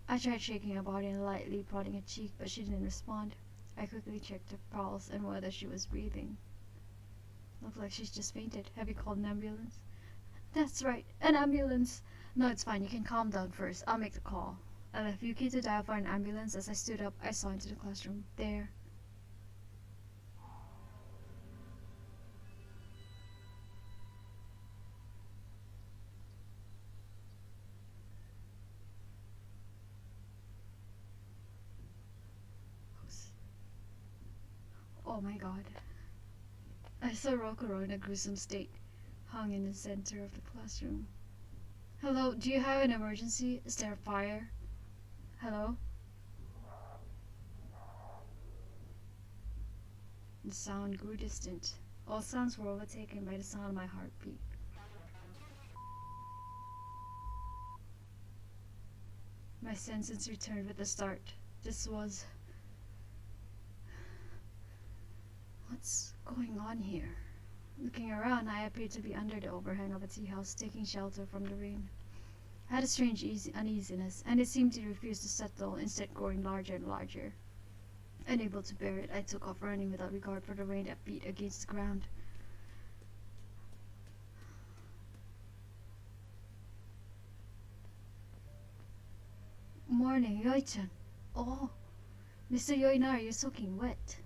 I tried shaking her body and lightly prodding her cheek, but she didn't respond. I quickly checked her pulse and whether she was breathing. Looked like she's just fainted. Have you called an ambulance? That's right, an ambulance. No, it's fine. You can calm down first. I'll make the call. I left Yuki to dial for an ambulance. As I stood up, I saw into the classroom. There. Oh my god. I saw Rokuro in a gruesome state, hung in the center of the classroom. Hello, do you have an emergency? Is there a fire? Hello? The sound grew distant. All sounds were overtaken by the sound of my heartbeat. My senses returned with a start. This was... What's going on here? Looking around, I appeared to be under the overhang of a tea house, taking shelter from the rain. I had a strange uneasiness, and it seemed to refuse to settle, instead growing larger and larger. Unable to bear it, I took off running without regard for the rain that beat against the ground. Morning, Yoi-chan. Oh, Mr. Yoinari, you're soaking wet.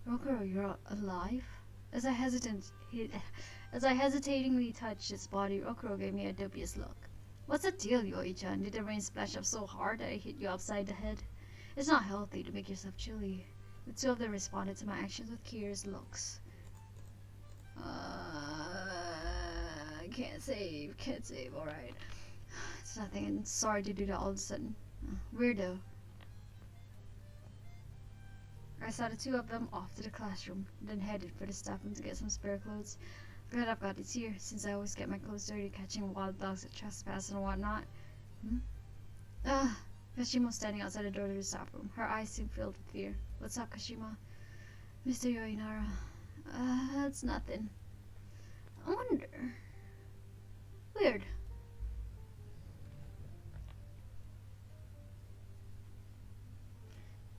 Rokuro, you're alive? As I hesitatingly touched his body, Rokuro gave me a dubious look. What's the deal, Yoi-chan? Did the rain splash up so hard that it hit you upside the head? It's not healthy to make yourself chilly. The two of them responded to my actions with curious looks. Can't save, alright. It's nothing, and sorry to do that all of a sudden. Weirdo. I saw the two of them off to the classroom, then headed for the staff room to get some spare clothes. Glad I've got it here, since I always get my clothes dirty catching wild dogs that trespass and whatnot. Kashima was standing outside the door to the staff room. Her eyes seemed filled with fear. What's up, Kashima? Mr. Yoinara. It's nothing. I wonder. Weird.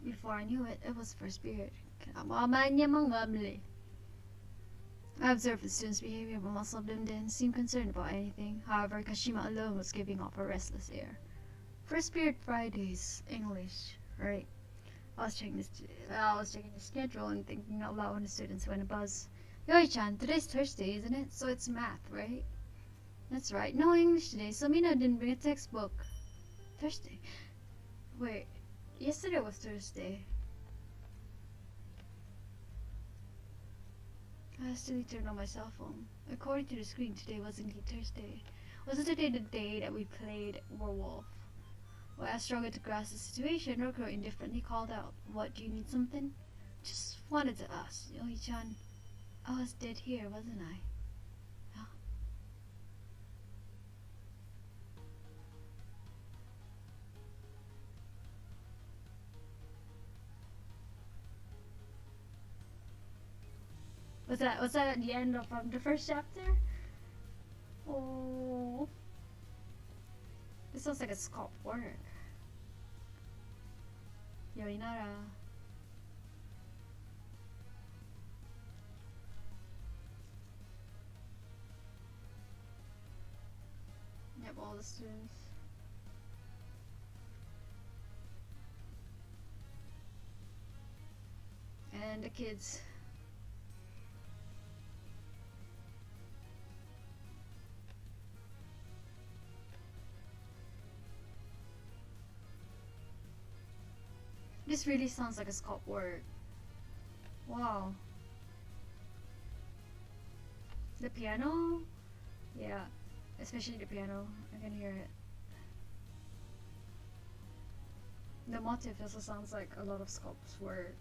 Before I knew it, it was first period. I observed the students' behavior, but most of them didn't seem concerned about anything. However, Kashima alone was giving off a restless air. First period Fridays, English, right? I was checking the schedule and thinking out loud when the students went a buzz. Yoi-chan, today's Thursday, isn't it? So it's math, right? That's right. No English today, so Mina didn't bring a textbook. Thursday? Wait, yesterday was Thursday. I hastily turned on my cell phone. According to the screen, today was indeed Thursday. Wasn't today the day that we played Werewolf? While I struggled to grasp the situation, Rokuro indifferently called out, What, do you need something? Just wanted to ask, Yoi-chan. I was dead here, wasn't I? Huh? Was that at the end of the first chapter? Oh, this sounds like a scalp work. Yorinara. Yep, all the students. And the kids. This really sounds like a scalp work. Wow. The piano? Yeah, especially the piano. I can hear it. The motif also sounds like a lot of sculpt's work.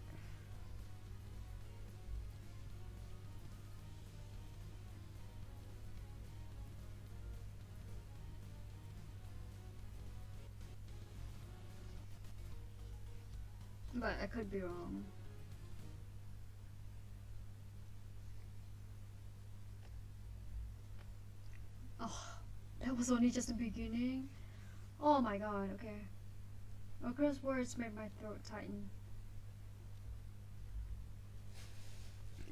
But I could be wrong. Oh, that was only just the beginning. Oh my god, okay. Okura's words made my throat tighten.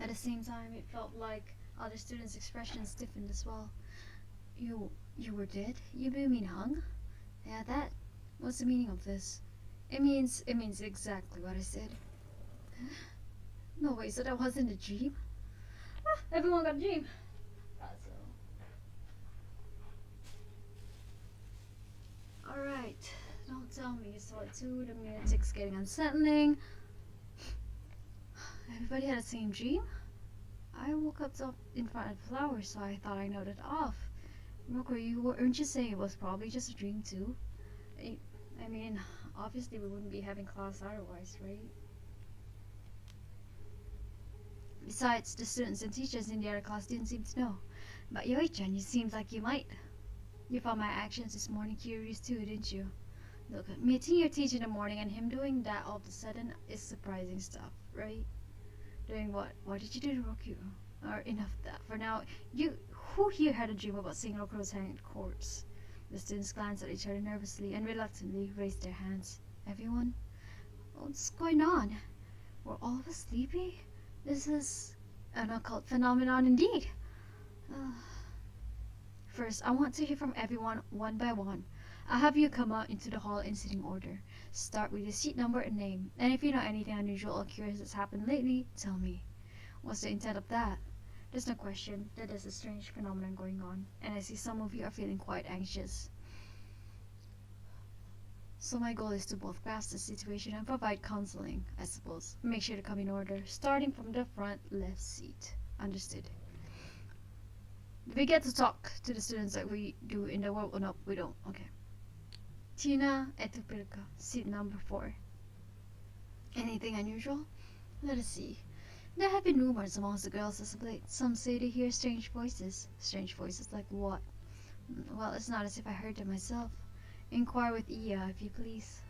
At the same time, it felt like other students' expressions stiffened as well. You were dead? You mean hung? Yeah, that. What's the meaning of this? It means exactly what I said. No way, so that wasn't a dream? Ah, everyone got a dream. Thought so. Alright, don't tell me you saw it too. The music's getting unsettling. Everybody had the same dream? I woke up in front of the flowers, so I thought I nodded off. Roko, weren't you saying it was probably just a dream too? I mean, obviously we wouldn't be having class otherwise, right? Besides, the students and teachers in the other class didn't seem to know. But Yoi-chan, you seemed like you might. You found my actions this morning curious too, didn't you? Look, meeting your teacher in the morning and him doing that all of a sudden is surprising stuff, right? Doing what? What did you do to Roku? Or enough of that. For now, who here had a dream about seeing Rokuro's hanging corpse? The students glanced at each other nervously and reluctantly raised their hands. Everyone? What's going on? Were all of us sleepy? This is an occult phenomenon indeed. First, I want to hear from everyone one by one. I'll have you come out into the hall in sitting order. Start with your seat number and name. And if you know anything unusual or curious that's happened lately, tell me. What's the intent of that? There's no question that there's a strange phenomenon going on, and I see some of you are feeling quite anxious. So my goal is to both grasp the situation and provide counseling, I suppose. Make sure to come in order, starting from the front left seat. Understood. We get to talk to the students like we do in the world. Oh no, we don't. Okay. Tina Etupilka, seat number 4. Anything unusual? Let us see. There have been rumors amongst the girls as of late. Some say they hear strange voices. Strange voices like what? Well, it's not as if I heard them myself. Inquire with Iya, if you please.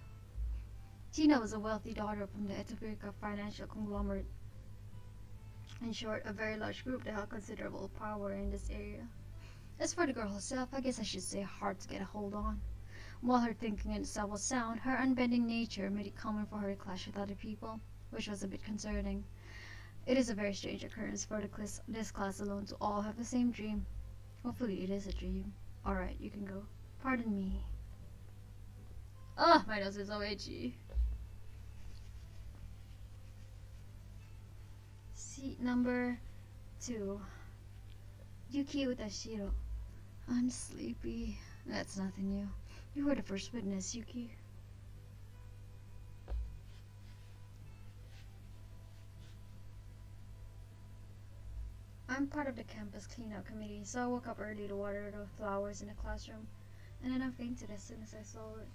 Tina was a wealthy daughter from the Etupilka financial conglomerate. In short, a very large group that held considerable power in this area. As for the girl herself, I guess I should say hard to get a hold on. While her thinking in itself was sound, her unbending nature made it common for her to clash with other people, which was a bit concerning. It is a very strange occurrence for this class alone to all have the same dream. Hopefully it is a dream. Alright, you can go. Pardon me. Ah, my nose is so itchy. Seat number 2. Yuki Utashiro. I'm sleepy. That's nothing new. You were the first witness, Yuki. I'm part of the campus cleanup committee, so I woke up early to water the flowers in the classroom, and then I fainted as soon as I saw it.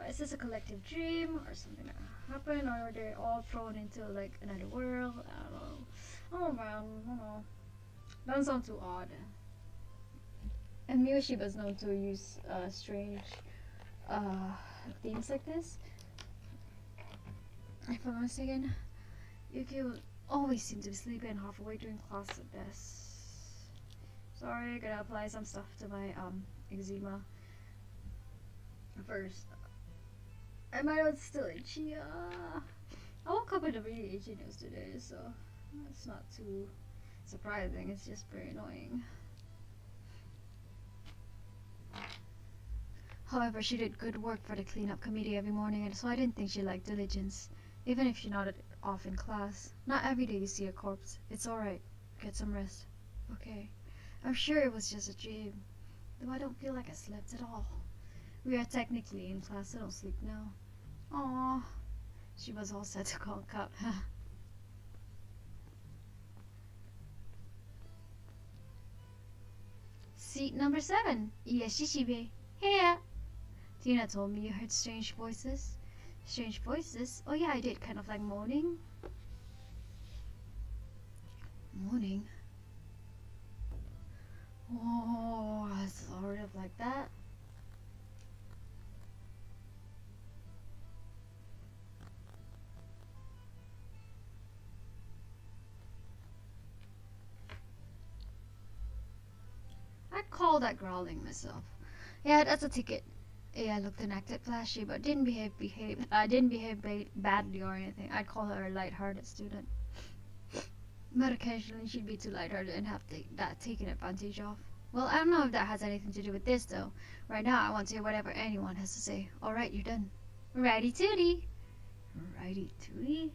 Is this a collective dream or something that happened, or are they all thrown into like another world? I don't know. Oh man, I don't know. Doesn't sound too odd. And Miyoshi was known to use strange themes like this. If I'm not mistaken, Yuki would always seem to be sleeping halfway during class at this. Sorry, gotta apply some stuff to my eczema first. And my nose still itchy. I woke up with a really itchy nose today, so it's not too surprising. It's just very annoying. However, she did good work for the cleanup committee every morning, and so I didn't think she lacked diligence, even if she nodded off in class. Not every day you see a corpse. It's alright. Get some rest. Okay. I'm sure it was just a dream, though I don't feel like I slept at all. We are technically in class, so don't sleep now. Aww. She was all set to call cut. Seat number 7. Yeshishibe. Here. Tina told me you heard strange voices. Strange voices? Oh yeah, I did. Kind of like moaning. Moaning? Oh, sort of like that. I'd call that growling myself. Yeah, that's a ticket. Yeah, I looked and acted flashy, but didn't behave badly or anything. I'd call her a light-hearted student. But occasionally she'd be too light-hearted and have that taken advantage of. Well, I don't know if that has anything to do with this, though. Right now, I want to hear whatever anyone has to say. Alright, you're done. Righty tooty. Righty tooty?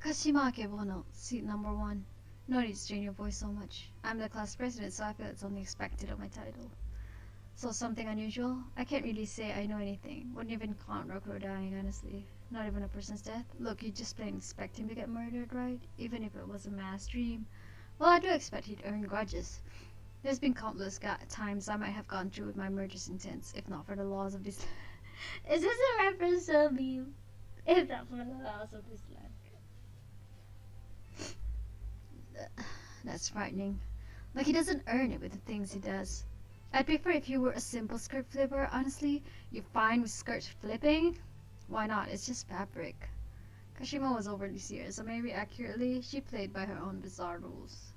Kashima Akebono, seat number 1. No need to strain your voice so much. I'm the class president, so I feel it's only expected of my title. So something unusual? I can't really say I know anything. Wouldn't even count Roku dying, honestly. Not even a person's death. Look, you just plain expect him to get murdered, right? Even if it was a mass dream. Well, I do expect he'd earn grudges. There's been countless times I might have gone through with my murderous intents, if not for the laws of this. Is this a reference to a meme? If not for the laws of this land. That's frightening. Like he doesn't earn it with the things he does. I'd prefer if you were a simple skirt flipper, honestly. You're fine with skirt flipping? Why not? It's just fabric. Kashima was overly serious, so maybe accurately, she played by her own bizarre rules.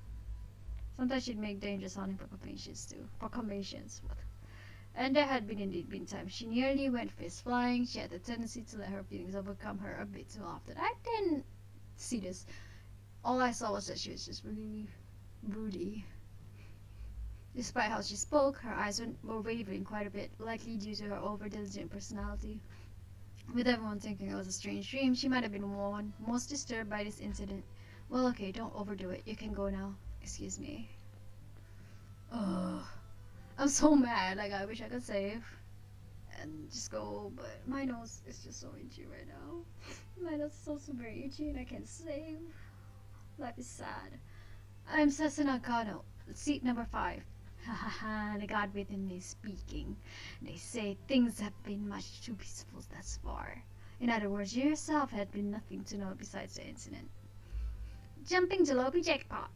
Sometimes she'd make dangerous sounding proclamations too. Proclamations. And there had indeed been times she nearly went fist flying. She had the tendency to let her feelings overcome her a bit too often. I didn't see this. All I saw was that she was just really broody. Despite how she spoke, her eyes were wavering quite a bit, likely due to her over-diligent personality. With everyone thinking it was a strange dream, she might have been the one most disturbed by this incident. Well, okay, don't overdo it. You can go now. Excuse me. Ugh. I'm so mad. Like, I wish I could save and just go, but my nose is just so itchy right now. My nose is so super itchy and I can't save. Life is sad. I'm Sasuna Kano, seat number 5. Ha ha ha, the god within me is speaking. They say things have been much too peaceful thus far. In other words, you yourself had been nothing to know besides the incident. Jumping jalopy jackpot.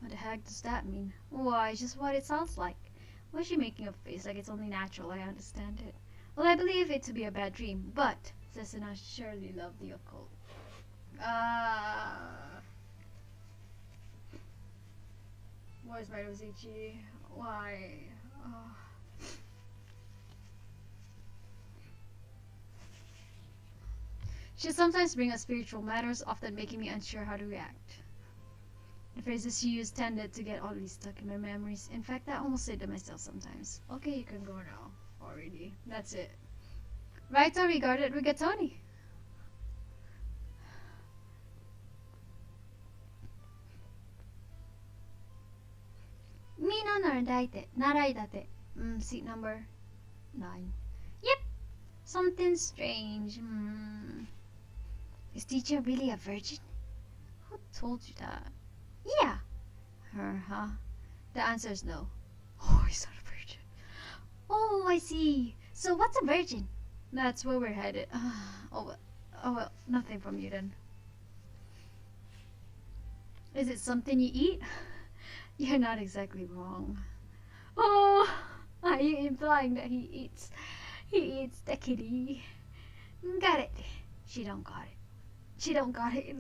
What the heck does that mean? Why, just what it sounds like. Why is she making a face like it's only natural? I understand it. Well, I believe it to be a bad dream, but Sasuna surely loved the occult. Why is my nose itchy? Why? She sometimes brings up spiritual matters, often making me unsure how to react. The phrases she used tended to get oddly stuck in my memories. In fact, I almost say to myself sometimes, okay, you can go now. Already. That's it. Raito regarded rigatoni. Mino naraidate. Seat number 9. Yep. Something strange. Is teacher really a virgin? Who told you that? Yeah. Her, huh? The answer is no. Oh, he's not a virgin. Oh, I see. So what's a virgin? That's where we're headed. Oh well, nothing from you then. Is it something you eat? You're not exactly wrong. Oh, are you implying that he eats the kitty? Got it. She don't got it. She don't got it.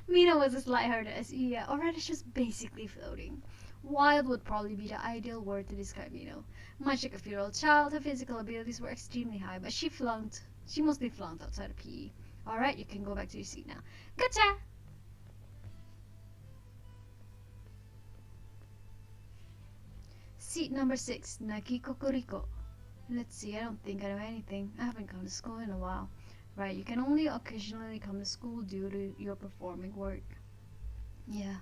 Mina was as lighthearted as Iya, or rather she's basically floating. Wild would probably be the ideal word to describe Mino. Much like a 4-year-old child, her physical abilities were extremely high, but she flunked. She mostly flunked outside of PE. Alright, you can go back to your seat now. Gotcha! Seat number 6, Naki Kokoriko. Let's see, I don't think I know anything. I haven't come to school in a while. Right, you can only occasionally come to school due to your performing work. Yeah,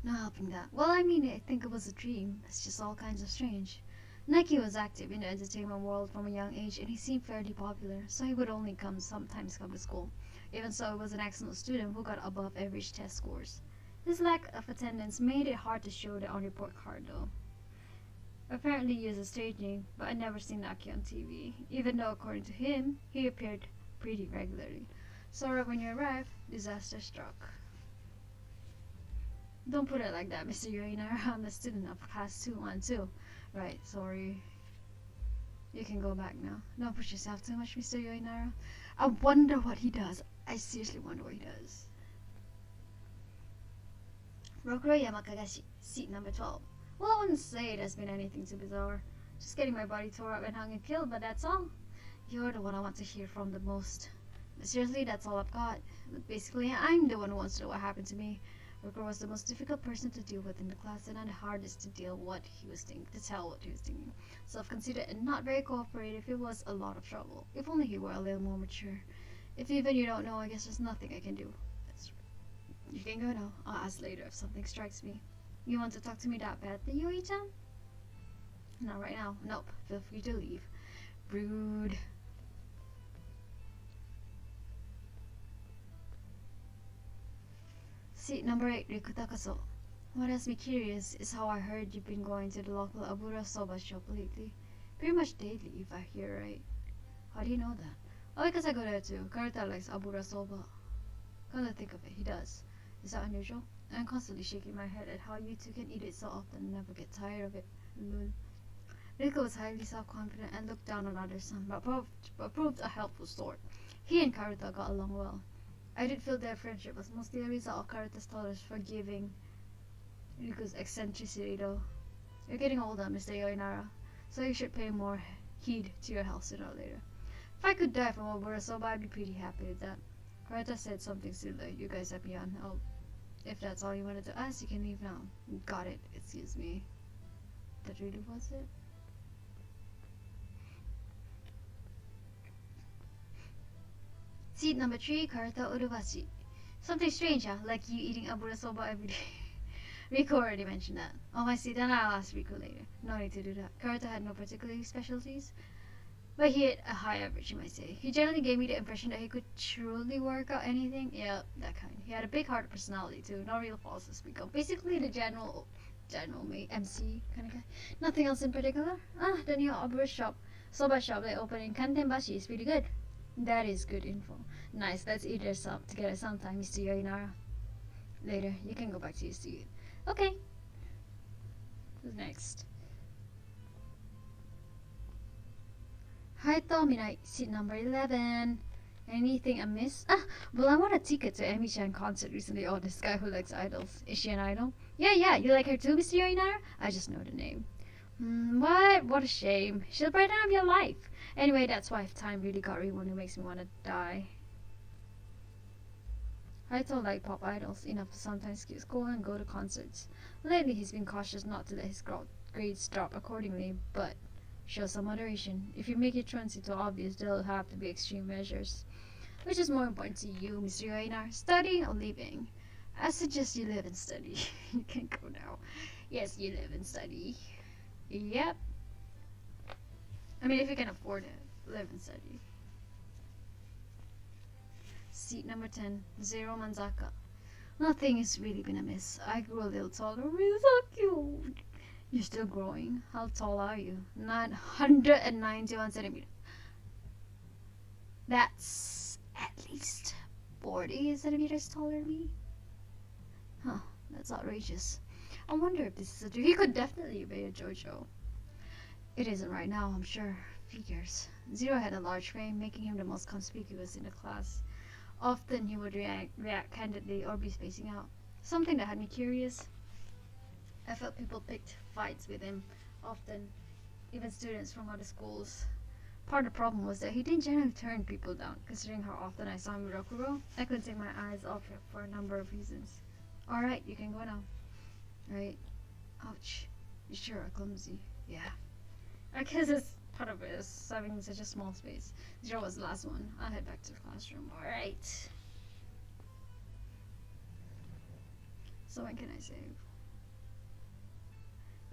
no helping that. Well, I mean, I think it was a dream. It's just all kinds of strange. Nike was active in the entertainment world from a young age and he seemed fairly popular, so he would only sometimes come to school. Even so, he was an excellent student who got above average test scores. His lack of attendance made it hard to show that on report card though. Apparently he used a stage name, but I'd never seen Naki on TV, even though according to him, he appeared pretty regularly. So right when you arrived, disaster struck. Don't put it like that, Mr. Yoinara. I'm a student of class 212. Right, sorry. You can go back now. Don't push yourself too much, Mr. Yoinara. I wonder what he does. I seriously wonder what he does. Rokuro Yamakagashi, seat number 12. Well, I wouldn't say there's been anything too bizarre. Just getting my body tore up and hung and killed, but that's all. You're the one I want to hear from the most. But seriously, that's all I've got. But basically, I'm the one who wants to know what happened to me. Rokuro was the most difficult person to deal with in the class and the hardest to tell what he was thinking. Self-conceited and not very cooperative, it was a lot of trouble. If only he were a little more mature. If even you don't know, I guess there's nothing I can do. That's right. You can go now. I'll ask later if something strikes me. You want to talk to me that badly, Yui-chan? Not right now. Nope. Feel free to leave. Rude. Seat number 8, Riku Takaso. What has me curious is how I heard you've been going to the local Abura Soba shop lately. Pretty much daily, if I hear right. How do you know that? Oh, because I go there too. Karata likes Abura Soba. Come to think of it, he does. Is that unusual? I'm constantly shaking my head at how you two can eat it so often and never get tired of it. Lul. Riku was highly self-confident and looked down on others, but proved a helpful sort. He and Karuta got along well. I did feel their friendship was mostly a result of Karuta's tolerance for forgiving Riku's eccentricity though. You're getting older, Mr. Yoinara, so you should pay more heed to your health sooner or later. If I could die from Obura Soba, I'd be pretty happy with that. Karuta said something similar. You guys have me on. Oh, if that's all you wanted to ask, you can leave now. Got it. Excuse me. That really was it? Seat number 3, Karuta Urubashi. Something strange, huh? Like you eating Abura Soba every day. Riku already mentioned that. Oh, I see. Then I'll ask Riku later. No need to do that. Karuta had no particular specialties, but he hit a high average, you might say. He generally gave me the impression that he could truly work out anything. Yeah, that kind. He had a big heart personality too. No real faults to speak of. Basically the general MC kind of guy. Nothing else in particular. The new Abura Soba shop they opened in Kantenbashi is pretty good. That is good info. Nice, let's eat there together sometime, Mr. Yoinara. Later, you can go back to your seat. Okay. Who's next? Hi, Tominai, seat number 11. Anything amiss? Well, I won a ticket to Emi-chan concert recently. Oh, this guy who likes idols. Is she an idol? Yeah, you like her too, Mr. Yoinara? I just know the name. What? What a shame. She'll brighten up your life. Anyway, that's why time really got one who makes me want to die. I don't like pop idols enough to sometimes skip school and go to concerts. Lately, he's been cautious not to let his grades drop accordingly, but show some moderation. If you make your truancy too obvious, there'll have to be extreme measures. Which is more important to you, Mr. Yoinar, studying or leaving? I suggest you live and study. You can go now. Yes, you live and study. Yep. I mean, if you can afford it, live and study. Seat number 10, Zero Manzaka. Nothing is really been amiss. I grew a little taller. We're so cute. You're still growing. How tall are you? 991 centimeters. That's at least 40 centimeters taller than me. Huh, that's outrageous. I wonder if this is a dream. He could definitely be a JoJo. It isn't right now, I'm sure. Figures. Zero had a large frame, making him the most conspicuous in the class. Often he would react candidly or be spacing out. Something that had me curious. I felt people picked fights with him often, even students from other schools. Part of the problem was that he didn't generally turn people down, considering how often I saw him with Rokuro. I couldn't take my eyes off him for a number of reasons. Alright, you can go now. Right. Ouch. You sure are clumsy. Yeah. I guess it's part of it is having such a small space. Zero was the last one. I'll head back to the classroom. Alright. So when can I save?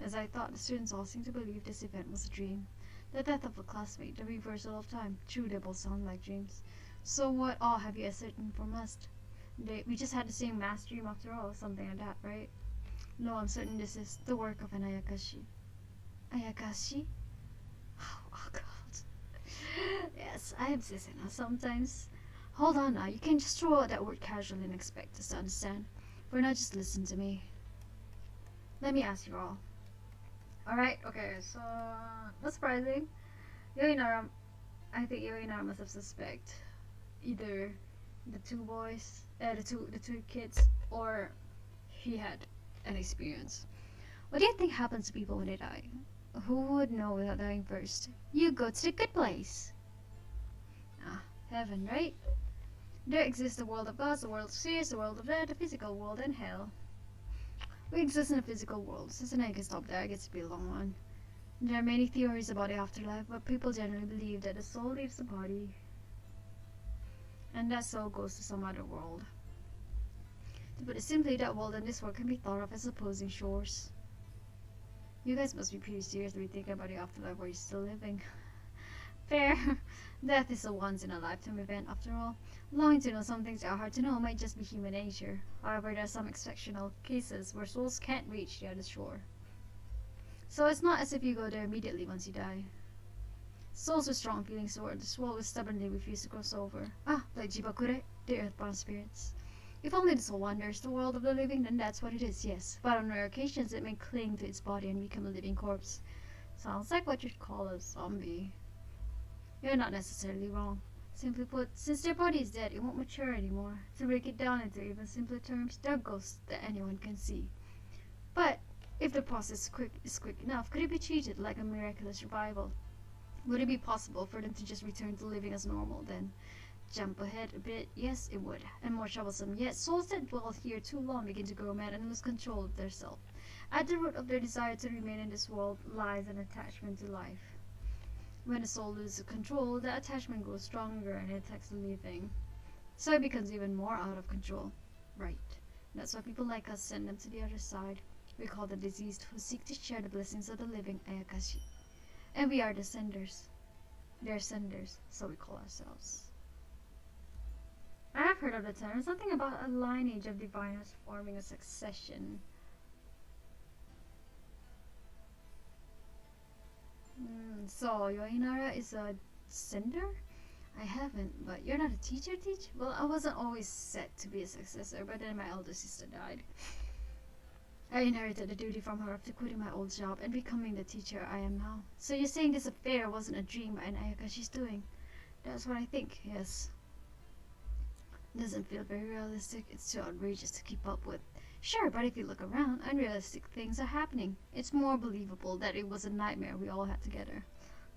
As I thought, the students all seemed to believe this event was a dream. The death of a classmate, the reversal of time. True, they both sound like dreams. So what all have you ascertained from us? We just had the same mass dream after all, something like that, right? No, I'm certain this is the work of an Ayakashi. Ayakashi? Oh god. Yes, I am Sisena sometimes. Hold on now, you can't just throw out that word casually and expect us to understand. For now, just listen to me. Let me ask you all. Alright, okay, so not surprising. Yoinara, I think Yoinara must have suspect either the two kids, or he had an experience. What do you think happens to people when they die? Who would know without dying first? You go to the good place. Ah, heaven, right? There exists the world of gods, the world of spheres, the world of dead, the physical world, and hell. We exist in the physical world, so I can stop there. I guess it'd be a long one. There are many theories about the afterlife, but people generally believe that the soul leaves the body, and that soul goes to some other world. To put it simply, that world and this world can be thought of as opposing shores. You guys must be pretty seriously thinking about the afterlife while you're still living. Fair. Death is a once-in-a-lifetime event, after all. Longing to know some things that are hard to know might just be human nature. However, there are some exceptional cases where souls can't reach the other shore. So it's not as if you go there immediately once you die. Souls with strong feelings toward this world will stubbornly refuse to cross over. Ah, like Jibakure, the earthbound spirits. If only the soul wanders the world of the living, then that's what it is, yes. But on rare occasions, it may cling to its body and become a living corpse. Sounds like what you'd call a zombie. You're not necessarily wrong. Simply put, since their body is dead, it won't mature anymore. To break it down into even simpler terms, they're ghosts that anyone can see. But if the process is quick enough, could it be treated like a miraculous revival? Would it be possible for them to just return to living as normal then? Jump ahead a bit, yes it would. And more troublesome yet, souls that dwell here too long begin to grow mad and lose control of their self. At the root of their desire to remain in this world lies an attachment to life. When the soul loses control, the attachment grows stronger and it attacks the living. So it becomes even more out of control. Right. That's why people like us send them to the other side. We call the diseased who seek to share the blessings of the living Ayakashi. And we are the senders. They're senders, so we call ourselves. I have heard of the term, something about a lineage of diviners forming a succession. So, Yoinara is a sender? I haven't, but you're not a teacher? Well, I wasn't always set to be a successor, but then my elder sister died. I inherited the duty from her after quitting my old job and becoming the teacher I am now. So you're saying this affair wasn't a dream and Ayakashi's doing? That's what I think, yes. Doesn't feel very realistic. It's too outrageous to keep up with. Sure, but if you look around, unrealistic things are happening. It's more believable that it was a nightmare we all had together.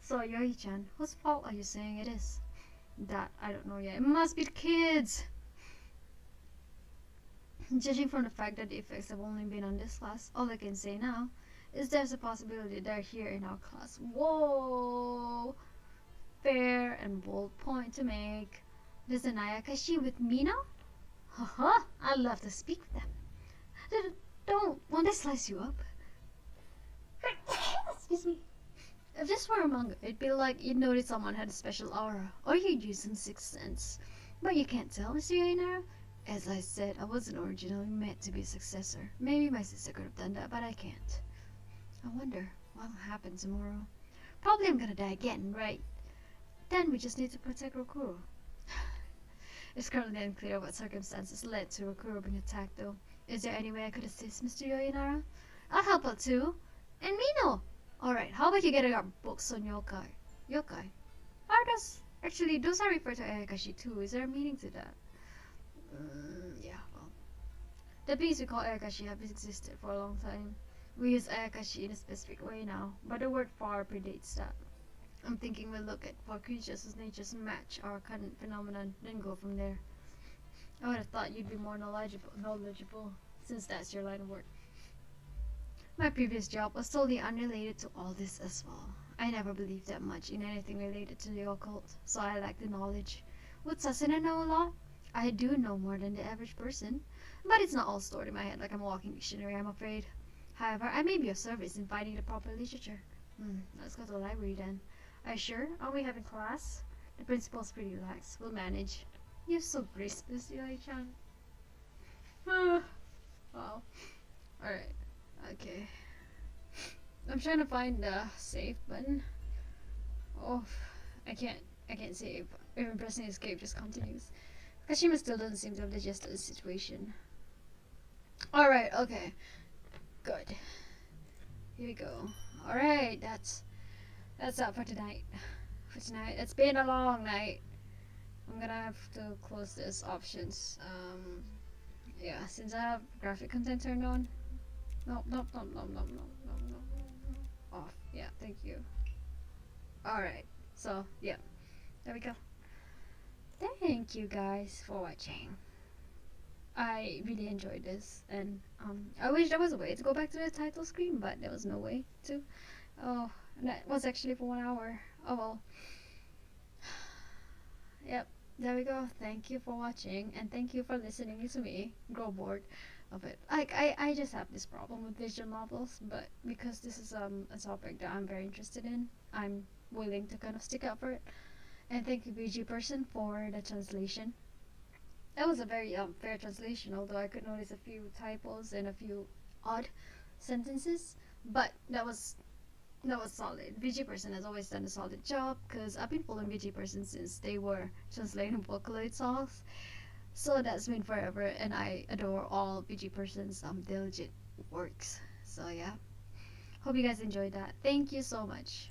So, Yoi-chan, whose fault are you saying it is? That, I don't know yet. It must be the kids! Judging from the fact that the effects have only been on this class, all I can say now is there's a possibility they're here in our class. Whoa! Fair and bold point to make. There's an Ayakashi with me now? Haha, I'd love to speak with them. Won't they slice you up? Excuse me. If this were a manga, it'd be like you'd notice someone had a special aura, or you'd use some sixth sense. But you can't tell, Mr. Yoinara. As I said, I wasn't originally meant to be a successor. Maybe my sister could have done that, but I can't. I wonder what will happen tomorrow. Probably I'm gonna die again, right? Then we just need to protect Rokuro. It's currently unclear what circumstances led to Rokuro being attacked, though. Is there any way I could assist, Mr. Yoinara? I'll help out too. And Mino! Alright, how about you get our books on yokai? Yokai? Are those... Actually, those are referred to Ayakashi too. Is there a meaning to that? Yeah, well. The beings we call Ayakashi have existed for a long time. We use Ayakashi in a specific way now, but the word far predates that. I'm thinking we'll look at what creatures whose natures match our current phenomenon, then go from there. I would have thought you'd be more knowledgeable, since that's your line of work. My previous job was totally unrelated to all this as well. I never believed that much in anything related to the occult, so I lacked the knowledge. Would Sasuna know a lot? I do know more than the average person, but it's not all stored in my head like I'm a walking dictionary, I'm afraid. However, I may be of service in finding the proper literature. Let's go to the library then. Are you sure? Are we having class? The principal's pretty relaxed. We'll manage. You're so graceless, Yoi-chan. Wow. Alright. Okay. I'm trying to find the save button. Oh, I can't save. Even pressing escape just continues. Kashima still doesn't seem to have digested the situation. Alright, okay. Good. Here we go. Alright, that's that for tonight. It's been a long night. I'm gonna have to close this options. Yeah, since I have graphic content turned on. No. Off. Yeah, thank you. Alright, so, yeah. There we go. Thank you guys for watching. I really enjoyed this, and I wish there was a way to go back to the title screen, but there was no way to. Oh, and that was actually for 1 hour. Oh well. Yep, there we go. Thank you for watching, and thank you for listening to me grow bored of it. Like, I just have this problem with visual novels, but because this is a topic that I'm very interested in, I'm willing to kind of stick up for it. And thank you, VG person, for the translation. That was a very fair translation, although I could notice a few typos and a few odd sentences, but that was solid. VG person has always done a solid job, because I've been following VG person since they were translating Vocaloid songs, so that's been forever, and I adore all VG person's diligent works. So yeah, hope you guys enjoyed that. Thank you so much.